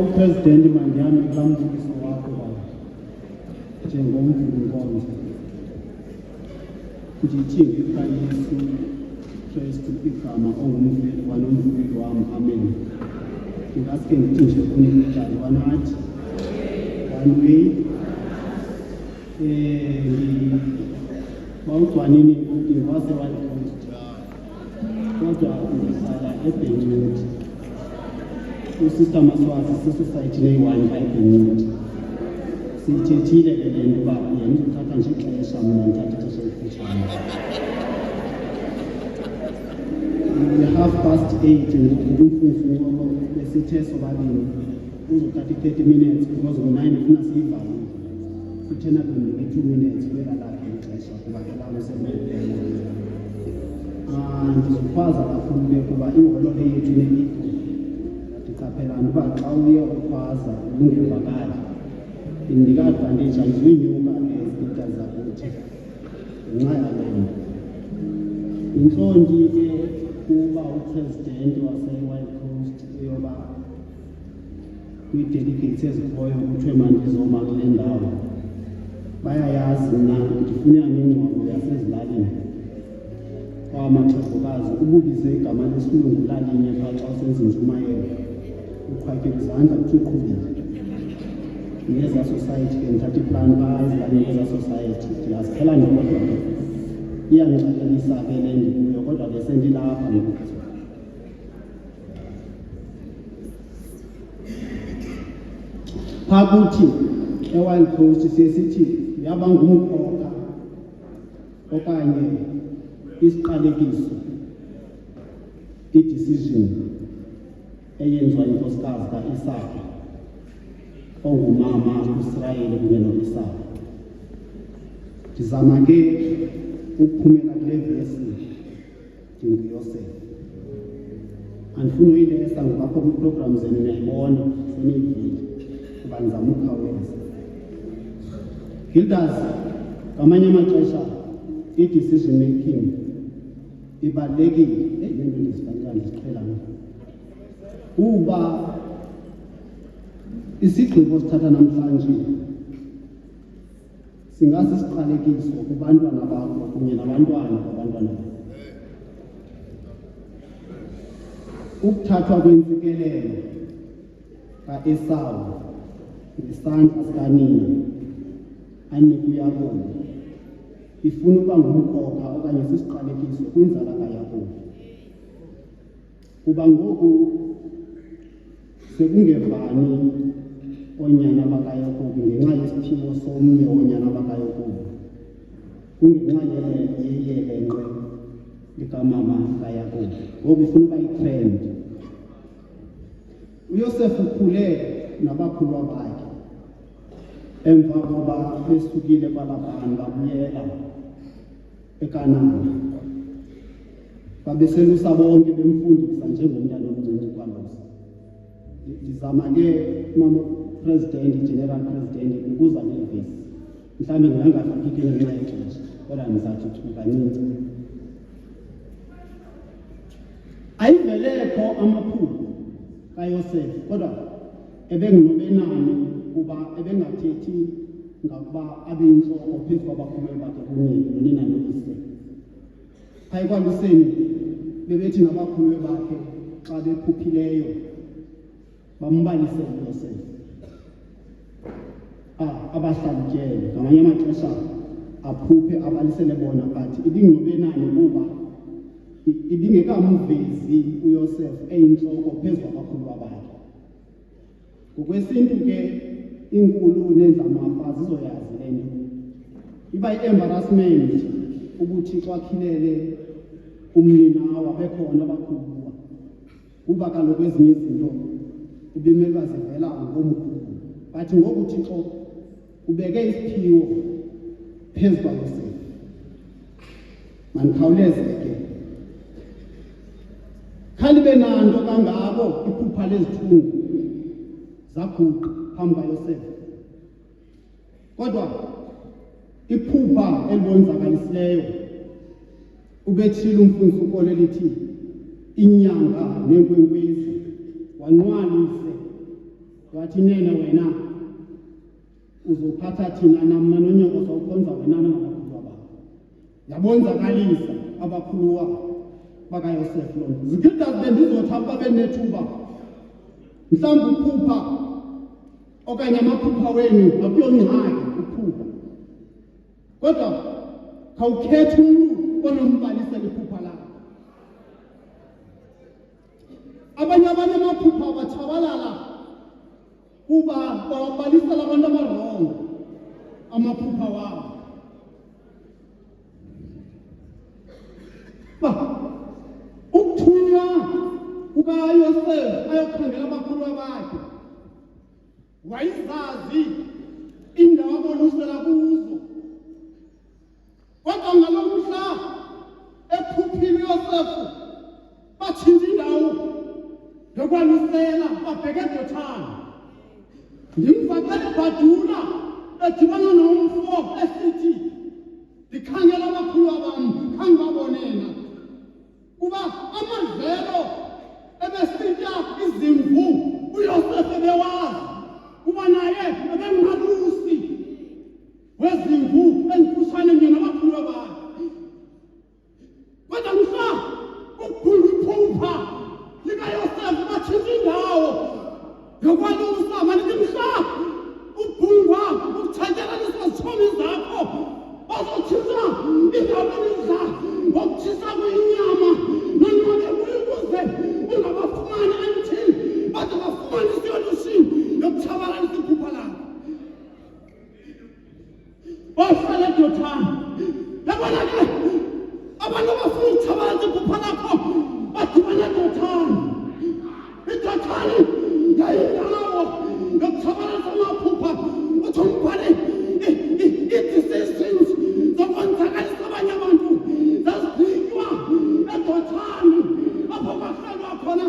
C: uPresident Mandiyane kulambukiso wakho baba njengomvuli nkonzo ndithi ngekhaya Yesu Kristu igama ongumveli wanomveli wami amen. Ngaske ngithi nje kunenjalo wanathi one way bawugcwanini ngivase wayikhona kodwa ngihlala eBenjut uSister Maswazi sisociety neyi-1 eBenjut siyithethile ke le nto uba yena uzothatha nje ixesha mna ngithatha ixesha elifutshane 8:30 ngokumfunfulo besithe sobabini uzothatha 30 minutes because ngo-9 ufuna siyivalile kuthena kunike 2 minutes kwela lakhe ixesha kuba ke lalo sekumele ndizokhwaza kakhulu ke kuba iholo lethu nelikho ndiqaphelana uba xa uye ukhwaza ungevakali indika-advantage andizuyinyuka ke izipita zakuthi ngenxa yale nto intlonti ke kuba upresident wase-Wild Coast uyoba kwii-delegates ezikhoyo kuthiwe mandizoma kule ndawo bayayazi mna ndifuna imingcwabo yasezilalini kwamaxhegokazi ububise igama lesilungu lalinye phaa xa usenza intshumayelo uqhwatyela izandla kuthi uqhubile nezaa society ke ndithatha iplan phaa ezilalini ezaa society ndiyaziphela ndodwa ke iyandixelelisa ke le ndikuyo kodwa ke sendilapha ngoku phaa kuthi e-Wild Coast siye sithi yaba ngumkhokha okanye isiqalekiso i-decision eyenziwa yinkosikazi ka-Isaka ongumama u-Israyeli kunye no-Isaka. Ndizama ke ukuphumela kule vesi ndinguYosefu. Andifuna uyilesa ngoba apho kwiiprogram zenu niyayibona seniyivile kuba ndizama ukukhawuleza. Gildas ngamanye amaxesha i-decision making ibalulekile le nto ndizifakela ndiziqhela kuba isigqibo sithatha namhlanje singasisiqalekiso kubantwana bakho kunye nabantwana babantwana bakho. Ukuthathwa kwentsikelelo ka-Esawu ngesandla sikanina anika uYakobi ifuna uba ngumkhokha okanye sisiqalekiso kwinzala kaYakobi, kuba ngoku sekungevani oonyana bakaYakobi ngenxa yesiphiwo somnye oonyana bakaYakobi, kungenxa yeyelenqe likamama kaYakobi. Ngoku ifuna uba itrend. uYosefu ukhule nabakhulwa bakhe emva koba besukile kwalaphantu babuyela eKanani. Babeselusa bonke bemfundisa njengomntana omncinci kwaLoza. Ndizama ke mama president, general president ukuza nevesi mhlawumbi ngingangafiki ngenxa yexesha kodwa ndizathi thu kancinci. Ayivelekho amaphupho kaYosefu kodwa ebenginobenani kuba ebengathethi ngakuba abe yintloko phezu kwabakhuluwa bakhe kunye nonina noyise. Phaya ekwaluseni bebethi nabakhuluwa bakhe xa bephuphileyo bambalisele uYosefu. Abahlalutyele ngamanye amaxesha aphuphe abalisele bona bathi ibinginobenani kuba ibingekamvezi uYosefu eyintloko phezu kwabakhuluwa bakhe. Ngokwesintu ke inkulu nendlamafa zizoyazi le nto. Iba yi-embarrassment ukuthi xa khilele umninawa bekhona abakhuluwa kuba kaloku ezinye izinto ibimele uba zivela ngomkhulu. Bathi ngoku uThixo ubeke isiphiwo phezu kwaYosefu. Mandikhawuleze ke khalibe nanto kangako iphupha lezithungu zaguqa phambi kaYosefu, kodwa iphupha elibonzakalisileyo ubethile umfundisi lelithi inyanga neenkwenkwezi wanqwalise wathi nene wena uzophatha thina namna nonyoko sawukhonza wena nabakhulu bakho yabonzakalisa abakhulu wabo bakaYosefu lo nto zikida zibe ndizothi babe nethuba mhlawumbe uphupha okanye amaphupha wenu akuyongxaki uphupha kodwa khawukhethe umuntu onombalisela iphupha lakho abanye amaphupha batshabalala kuba bawabalisela abantu abarongo amaphupha wabo ukuthunywa kukaYosefu ayokhangela abakhulu bakhe wayizazi indawo abolusela kuzo kodwa ngalo mhla ephuphile uYosefu batshintsha indawo yokwalusela babheke eDothani ndimfakele ibhadula edibana nomfo esithi ndikhangela abakhulu bam khange babonena kuba amadlelo ebesitya izimvu uYosefu ebewazi kuba naye ebemngalusi wezimvu enkutshane nje nabakhulu bakhe kodwa mhla ukubhunga iphupha likaYosefu batshintsha indawo yokwalusa manithi mhla ubhungwa ukuthatyelaliswa zitshomi zakho bazotshintsha indawenidla ngokutshisa kwenyama nonqabe kuyo ukuze ungabafumani until bade bafumane isolution yokutshabalalisa iphupha lakho bahlala eDothani yabona ke abantu abafuna ukutshabalalisa iphupha lakho badibana eDothani iDothani yayindawo yokutshabalalisa amaphupha uthi umbhale i-decisions zokwenzakalisa abanye abantu zazigqitywa eDothani apho bahlalwa khona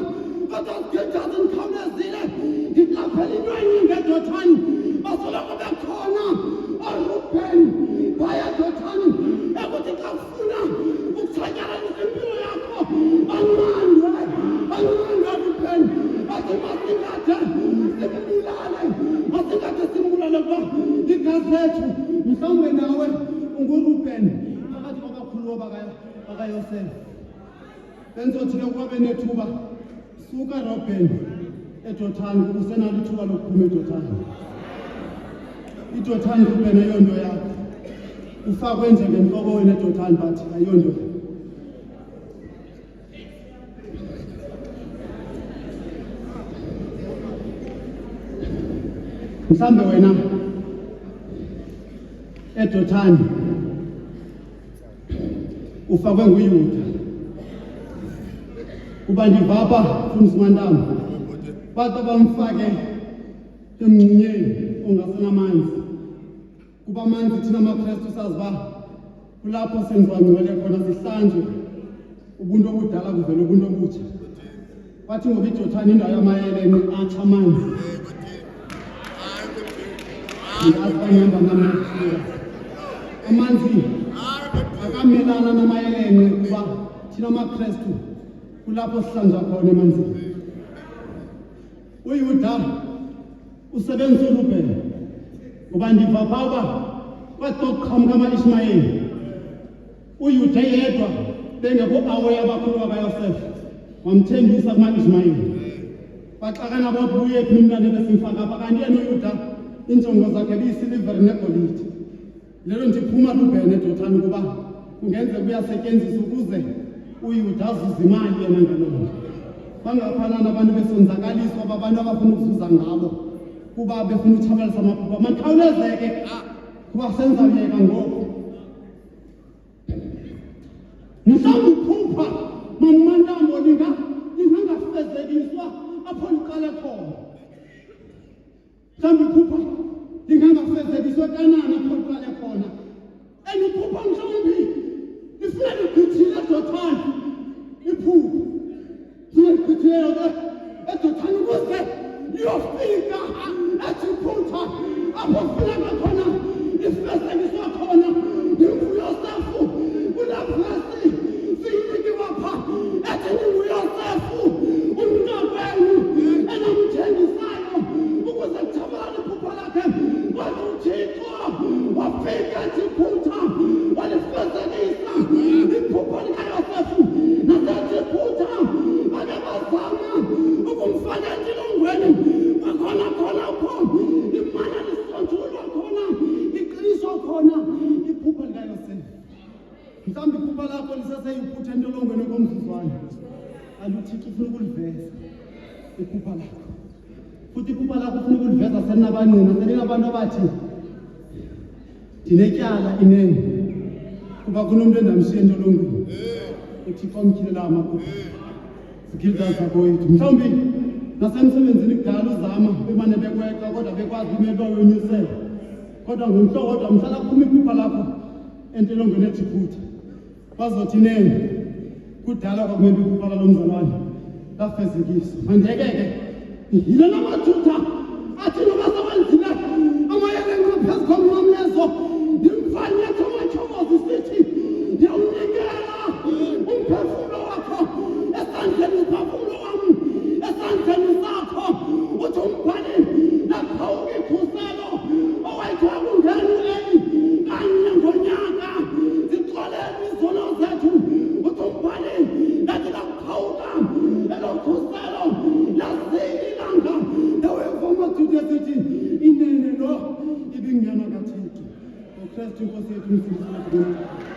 C: kodwa zigqithazi ndikhawulezile ndiqaphela into enyingi eDothani basoloko bekhona oRubheni phaya eDothani ekuthi xa ufuna ukutshatyalalisisa impilo yakho anqandwe Rubheni bathi masingade simbulale masingade simbulale kuba igazi lethu mhlawumbe nawe unguRubheni phakathi kwabakhulu bakaYosefu benzothi ke kuba benethuba suka Rubheni eDothani usenalo ithuba lokuphuma eDothani iDothani Rubheni ayonto yakho ufakwe njengentloko wena eDothani but ayonto mhlambe wena eDothani ufakwe nguYuda kuba ndivapha kumzimandamo bathi bamfake emngcinyeni ongasenamanzi kuba amanzi thina amaKrestu sazi uba kulapho senziwa ngcwele khona sihlanjwe ubuntu obudala kuvela ubuntu obutsha bathi ngoba iDothani indawo yamayele atsha amanzi ngiyazibanyamba ngamafika amanzi akamelana namayelene kuba thina amaKrestu kulapho sihlanjwa khona emanzini uYuda usebenzisa uRubheni ngoba ndiva phaa kwatokuqhamuka ama-Ishmayeli uYuda yedwa bengekho aware abakhulu bakaYosefu wamthembisa kuma-Ishmayeli baxakana babuye phi umntana besimfaka apha kanti yena uYuda injongo zakhe biyisilivere negolide lelo ndiphuma Rubheni eDothani kuba kungenzeka uyasetyenziswa ukuze uYuda azuze imali yena ngelo nto bangaphanana abantu besonzakaliswa abantu abafuna ukuzuza ngabo kuba befuna utshabalisa amaphupha makhawulezeke kuba senzawuyeka ngoku mhlawumbi uphupha mamantambo lingangafezekiswa apho liqale khona mhlawumbi iphupha lingangafezekiswa kanani apho liqale khona and iphupha mhlawumbi lifuna ligqithile eDothani iphupha ligqithile eDothani ukuze liyofika eJiphutha apho kufuneka khona lifezekiswa khona nguYosefu kulapho siyinikiwa phaa ethi nguYosefu umntakwenu enamthengisayo
A: ikajiphutha walifezekisa iphupho likayosefu nasejiphutha ake bazama ukumfaka entilongweni bakhona khona pho imana lisonjulwa khona iqiniswa khona iphupho likayosefu mhlawumbe iphupho lakho liseseyiphutha entolongweni komzuzwana aluthixo ufuna ukuliveza iphupho lakho futhi iphupho lakho ufuna ukuliveza selinabanqina selinabantu abathi ndinetyala inene kuba kunomntu endamshiya entolongweni uthixo amtyhilela amaphupho zigilda zakwethu mhlawumbi nasemsebenzini kudala uzama bemane bekweqa kodwa bekwazi imelo yonyusela kodwa ngomhlobo kodwa mhlala kuphuma iphupho lakho entolongweni ejiphutha bazothi nene kudala kwakumele iphupho lalo mzalwane lafezekiswa mandiyekeke yile namathutha athi noba sewenzile amayelenqa phezu komnqamlezo ndimfanyethe amatshokozi sithi ndiyawunikela umphefumlo wakho esandleni uphefumlo wam esandleni sakho uthi umbhali naphawuka ikhuselo owayithiwa kungenu eli kanye ngonyaka zixolele izono zethu uthi umbhali lathi laphawuka elo khuselo lasililanga ewevamathutha sithi inene lo ibingena kathixo ngokristu inkosi yethu msindisi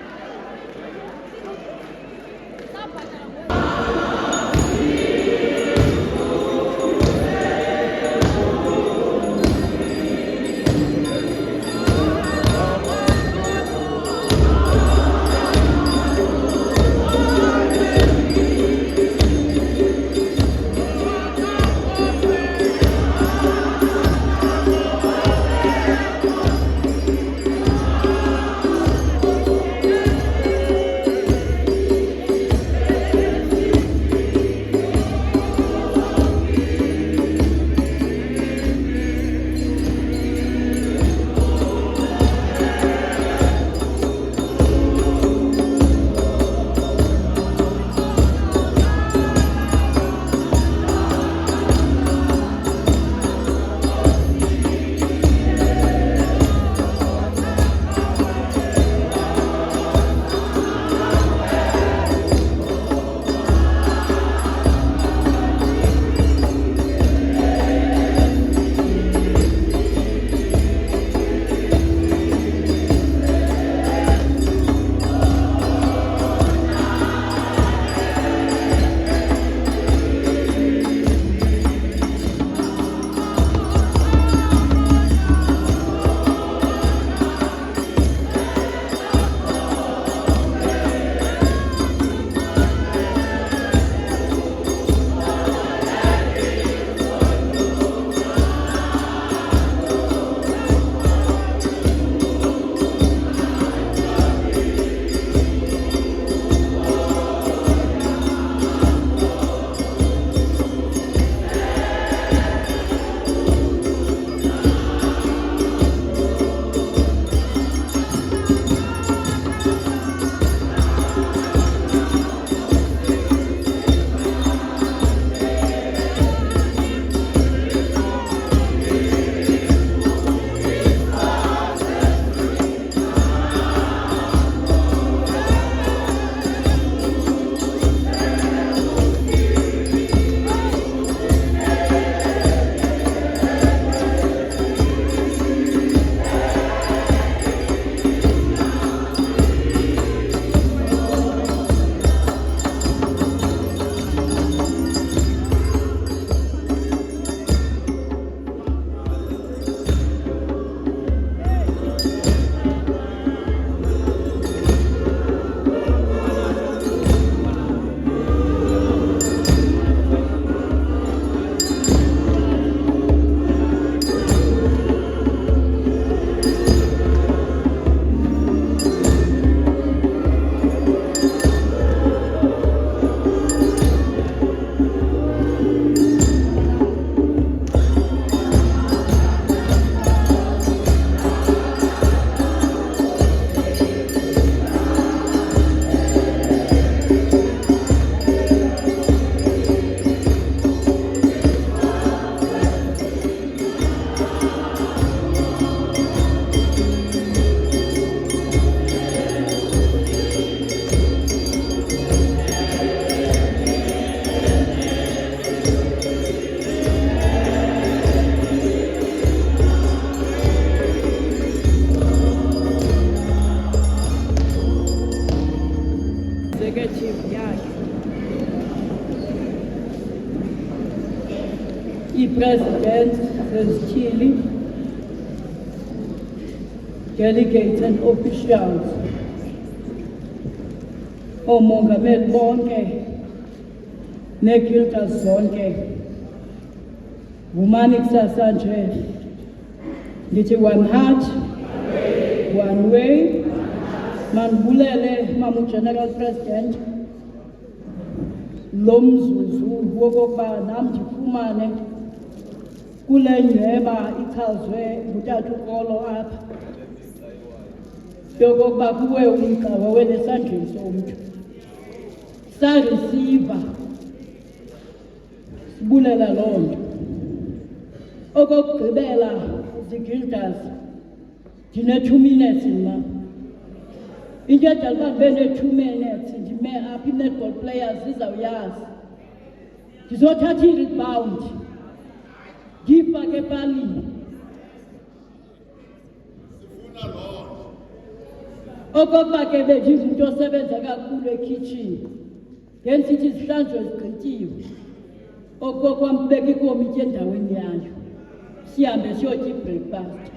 B: President Zesithili, delegates and officials, omongameli bonke, neegildas zonke, ngumani kusasa nje, ndithi one heart, one way, mandibulele Mama General President, lo mzuzu wokokuba nam ndifumane kule nyhweba ichazwe ngutata uKolo apha yokokuba kuwe umqa wawena esandleni somntu sarisiva sibulela loo nto. Okokugqibela zigildas ndine-2 minutes mna into edala uba ndibe ne-2 minutes ndime apha i-netball players zizawuyazi ndizothatha i-rebound ndiyifake epalini. Okokuba ke bendingumntu osebenza kakhulu ekhitshini ngentsithi izihlanjwe zigqityiwe okokwam kubeka ikomityi endaweni yayo sihambe siyotya ibreakfast.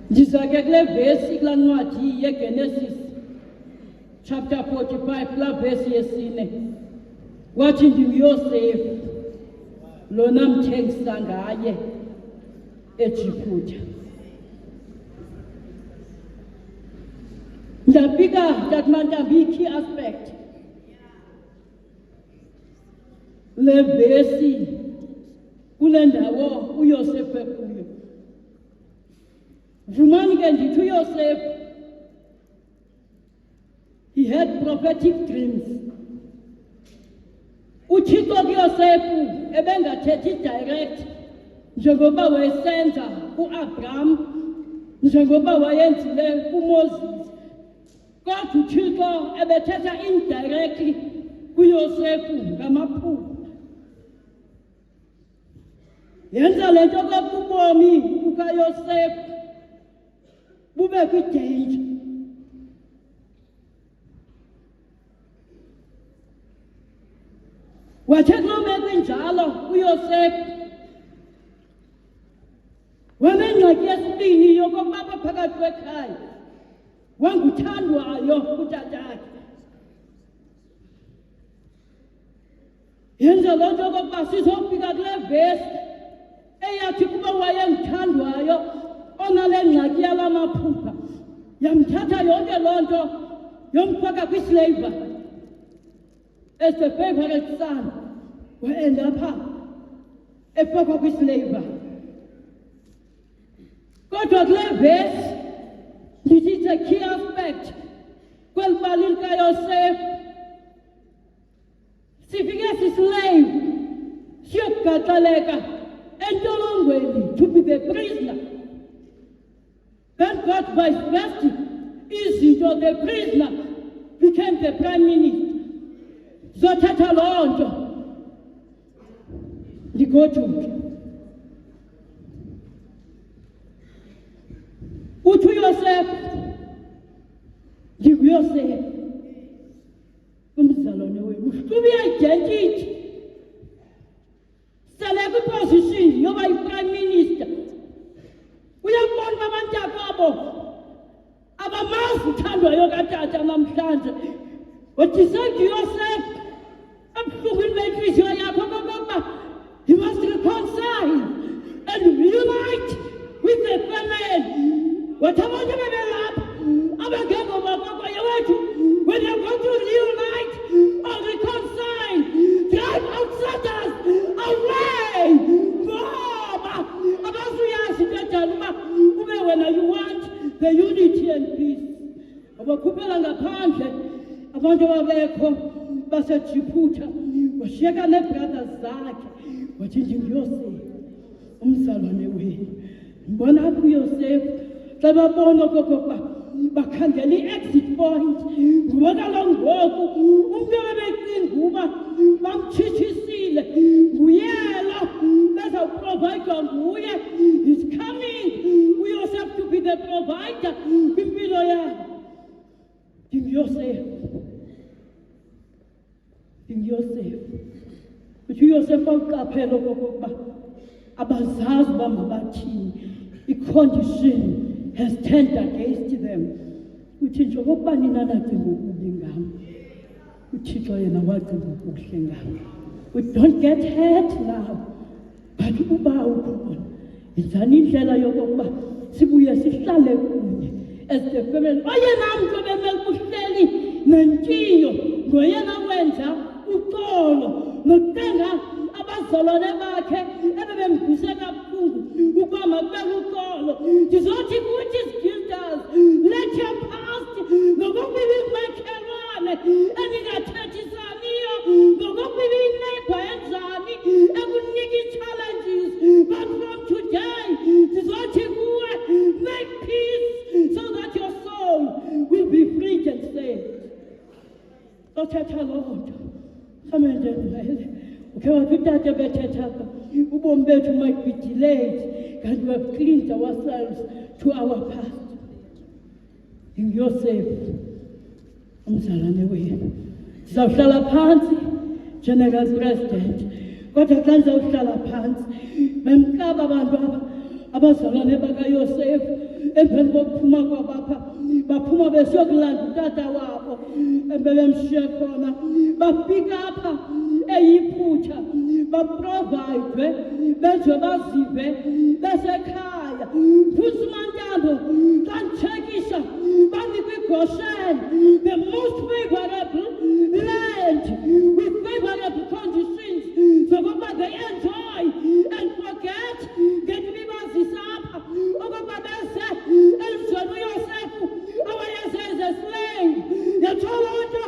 B: Ndiza ke kule vesi kulaa ncwadi yeGenesis chapter 45 kulaa vesi yesine wathi ndinguYosefu lona mthengisa ngaye eJiputha. Ndafika tatimantambi i-key aspect le vesi kule ndawo uYosefu ekuyo. Vumani ke ndithi uYosefu he had prophetic dreams. uThixo kuYosefu ebengathethi direct njengoba wayesenza kuAbraham, njengoba wayenzile kuMoses, kodwa uThixo ebethetha indirectly kuYosefu ngamaphupha. Yenza le nto kokubomi bukaYosefu bube kwidanger. Wathe kulo meko injalo uYosefu wanengxaki yesibini yokokuba apha phakathi kwekhaya wanguthandwayo kutatakhe. Yenza loo nto yokokuba sizofika kule vesi eyathi kuba wayenguthandwayo onale ngxaki yala maphupha yamthatha yonke loo nto yomfaka kwislavery as the favorite son waenda apha efakwa kwislavery. Kodwa kule vesi ndithi it's a key aspect kweli bali likaYosefu. Sifike sislave siyokugaxeleka entolongweni to be the prisoner. Then God vice versa izinto the prisoner became the prime minister. Zothatha loo nto ndigoduke. Uthi uYosefu ndinguYosefu umzalwane wenu ubuyi-identity sele kwiposition yoba yi-prime minister. Uyakubona uba abantakwabo abamazi uthandwayo katata namhlanje. Wathi senguYosefu ebuhlungwini bentliziyo yakho kokokuba you must reconcile and reunite with the family. Wathi abantu bebelapha abangengoma kwakho yewethu, when you're going to reunite or reconcile, drive outsiders away. Ngoba abazuyazi into enjalo uba ube wena you want the unity and peace. Abakhuphela ngaphandle abantu ababekho baseJiputha washiyeka nee-brothers zakhe wathi ndinguYosefu umzalwane wenu. Mbona apho uYosefu xa babona okokokuba bakhangela i-exit point nguba kaloku ngoku umntu ebebecinga uba bamtshitshisile nguyelo bezawuprovayidwa nguye. He's coming uYosefu to be the provider kwimpilo yabo. NguYosefu ndinguyosefu uthi uyosefu awuqaphela okokuba abazazi uba mabathini i-condition has turned against them uthi njengokuba nina nacinga ukubi ngam uthixo yena wacinga ukuhle ngam we don't get hurt now but uba ukhona yenzani indlela yokokuba sibuye sihlale kunye as the family oyena mntu bemele kuhleli nentshiyo ngoyena wenza uxolo nokutenga abazalwane bakhe ebebemguse kabuhlungu ukuba makubeke uxolo ndizothi kuthi Gildas let your past nokokuba ibimakhelwane eningathethisaniyo nokokuba ibineighbor enjani ekunika i-challenges but from today ndizothi kuwe make peace so that your soul will be free and saved. Othetha loo nto kame njengele ukhe wathi utate bethetha ubomi bethu might be delayed and we have cleaned ourselves to our past. Ndinguyosefu umzalwane wenu ndizawuhlala phantsi General President kodwa xa ndizawuhlala phantsi bemkaba abantu abazalwane bakayosefu emveni kokuphuma kwabapha baphuma besiyokulanda utata wabo ebebemshiye khona bafika apha eyiphutha baprovide benze bazive besekhaya futhi uMantambo xa nditshekisha banikwa iGoshen the most favorable land with favorable conditions zokuba they enjoy and forget ngetibibazisa apha okokuba beze elizweni uyosefu awayeze as a slave yathola nto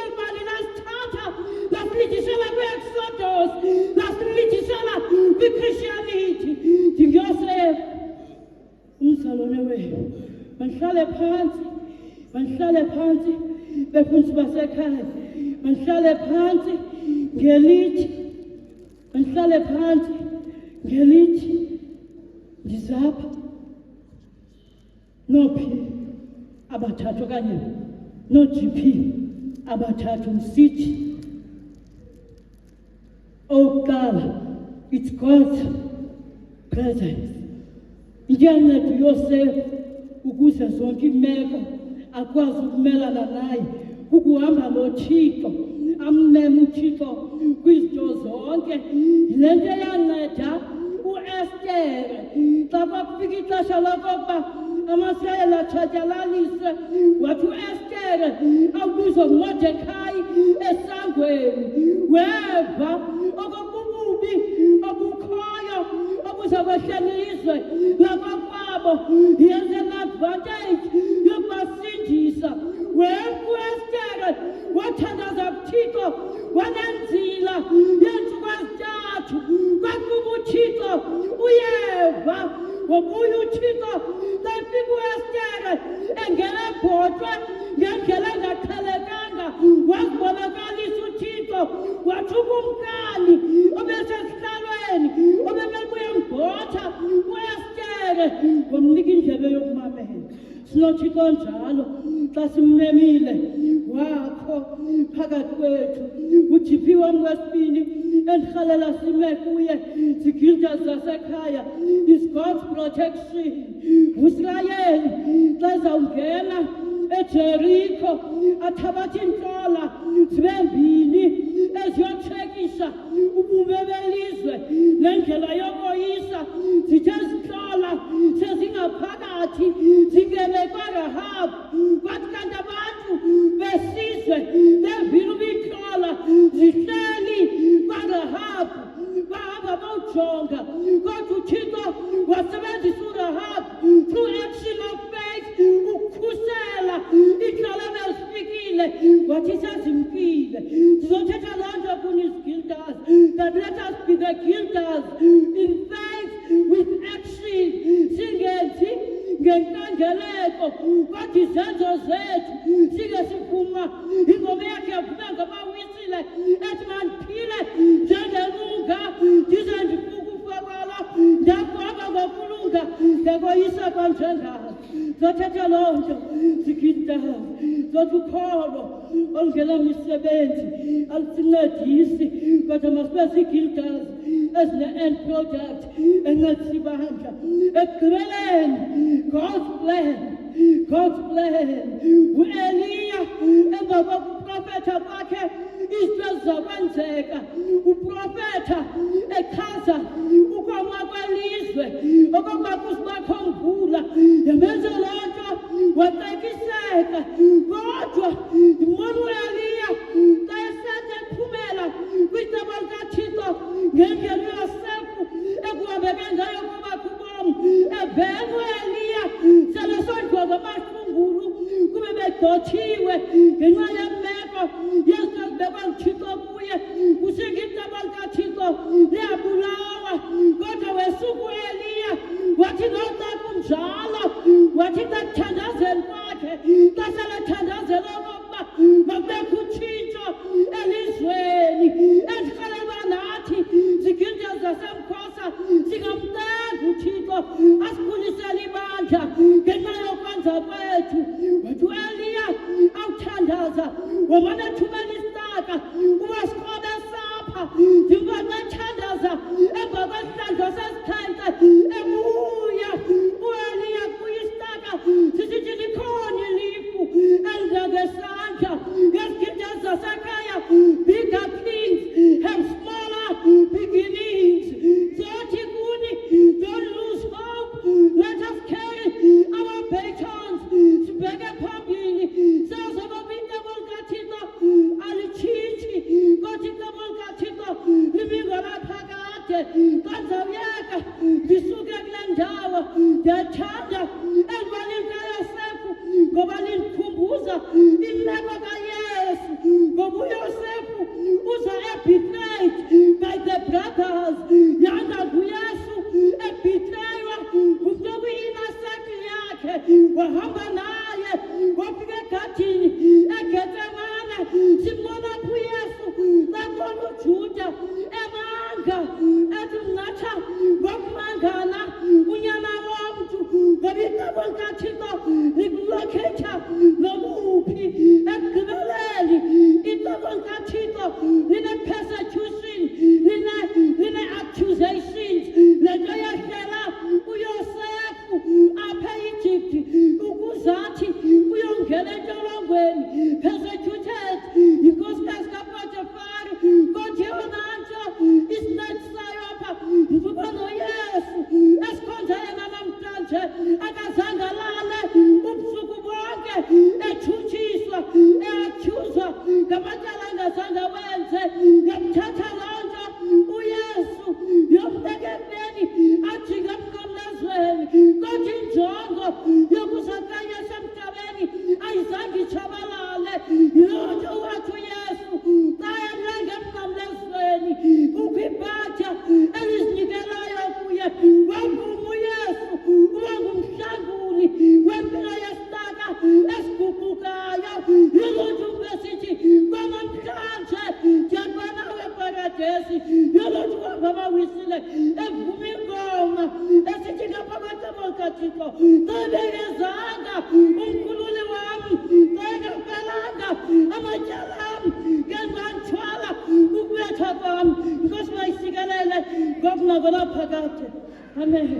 B: emali lasithatha lasilithisela kwi-Exodus lasilithisela kwi-Christianity ndinguyosefu umzalwane wenu manihlale phantsi befundisi basekhaya manihlale phantsi ngelithi ndizapha nophi abathathu okanye no-GP abathathu msithi okokuqala it's God's presence ndiyanceda uyosefu ukuze zonke imeko akwazi ukumelana naye ukuhamba noThixo ammeme uThixo kwizinto zonke le nto yanceda uEstere xa kwafika ixesha lokokuba amasirayeli atshatyalaliswe wathi uEstere awubizwa nguModekhayi esangweni weva okokububi obukhoyo obuza kwehlela ilizwe lakwakwabo yenze an-advantage yokubasindisa weva uEstere wathandaza kuThixo wanenzila yeentsuku ezintathu kwakuba uThixo uyeva wabuya uThixo xa efika uEstere engena ebhotwe ngendlela engaqhelekanga wazibonakalisa uThixo wathi ukumkani obesesihlalweni obemele buyembotha uEstere wamnika indlebe yokumamela sinoThixo njalo xa simmemile wakho phakathi kwethu uGP wami wesibini endirhalela sime kuye zigildas zasekhaya is God's protection uIsrayeli xa ezawungena eJerikho athabathe intlola zibe mbini eziyotshekisha ubume belizwe nendlela yokoyisa zithe zihlola sezingaphakathi zingene kwaRahabu kwathi kanti abantu besizwe bevile ubihlola zihleli kwaRahabu bahamba bawujonga kodwa uThixo wasebenzisa uRahabu through action of faith ukukhusela iintlola bezifikile wathi sezimkile ndizothetha loo nto kunizigildas that let us be the Gildas in faith with action singenzi ngenkangeleko kodwa izenzo zethu singe siphuma ingoma yakhe yaphuma ngabawisile ethi mandiphile njengelunga ndize ndifukufakala ndakuhamba ngokulunga ndakoyisa kwanjengazo zothetha loo nto zigildas zothi ukholo olungenamisebenzi alisincedisi kodwa masibe zii-guilders ezine-end product encedisa ibandla. Ekugqibeleni God's plan u-Eliya emva kokuprofetha kwakhe izinto ezizakwenzeka. Uprofetha echaza ukoma kwelizwe okokuba kuzibakho mvula yamenze loo nto watekiseka. Kodwa ndibona u-Eliya xa esethe ephumela kwicebo likaThixo ngendlela uYosefu ekuhambeke ngayo kwabakho ubomi. Evela u-Eliya sele sondliwa ngamahlungulu kube begxothiwe ngenxa yemeko yezinto ezibekwe nguThixo kuye. Kusinga icebo likaThixo liyabulawa kodwa wesuka u-Eliya wathi noxa kunjalo wathi xa kuthandazeni kwakhe xa sele ethandazela okokuba makubekho utshintsho elizweni ezirhalela nathi zigilders zasemkhosa singamcela uThixo asikhulisele ibandla ngenxa yokwenza kwethu. Wathi u-Eliya awuthandaza wamane ethumela isitaka uba sikrobe sapha ndimane ethandaza emva kwesihlandlo sesithenxe ebuya u-Eliya kuye isitaka sisithi likhona ilifu elingangesandla ngezigilders zasekhaya. Bigger things have smaller beginnings. Zothi kuni, don't lose hope. Let us carry our batons. Sibheke phambili sazi okokuba icebo likaThixo alitshintshi kodwa icebo likaThixo limi ngolaphakade. Xa ndizawuyeka ndisuke kule ndawo ndiyathanda elibalini kaYosefu ngoba lindikhumbuza imeko kaYesu. Ngoba uYosefu uza betrayed by the brothers. Yanga nguYesu ebetraywa ngumntu okwi-inner circle yakhe wahamba naye wafika egadini eGetsemane. Simbona apho uYesu babona uJuda emanga ethi mngatsha ngokumangana unyana womntu ngoba icebo likaThixo likulokhetha nobuphi. Ekugqibeleni icebo likaThixo line-persecution line-accusations. Le nto yehlela uYosefu apha e-Egypt ukuzathi uyongena entolongweni persecuted yinkosikazi kaPotifari. Kodwa yona nto isincedisayo apha ukuba noYesu esikhonzayo nanamhlanje akazange alale ubusuku bonke echutshiswa eatyhuzwa ngamatyala angazange awenze. Yamthatha loo nto uYesu yombeka ekubeni ajike emnqamlezweni kodwa injongo yokuza kaYesu emhlabeni ayizange itshabalale. Yiloo nto wathi uYesu xa elenga emnqamlezweni kukho ibhatya elizinikelayo kuye. Wavuma uYesu uba ngumhlanguli wempilo yesitaka esiguqukayo. Yiloo nto besithi kwanamhlanje ndiyaqala weparadesi. Yiloo nto wabawisile evuma ingoma esithi ngapha kwecebo likaThixo xa bengezanga umkhululi wam xa engapelanga amatyala am ngenzanthwala ukubetha kwam. Inkosi mayisikelele ngokunako laphakade. Amen.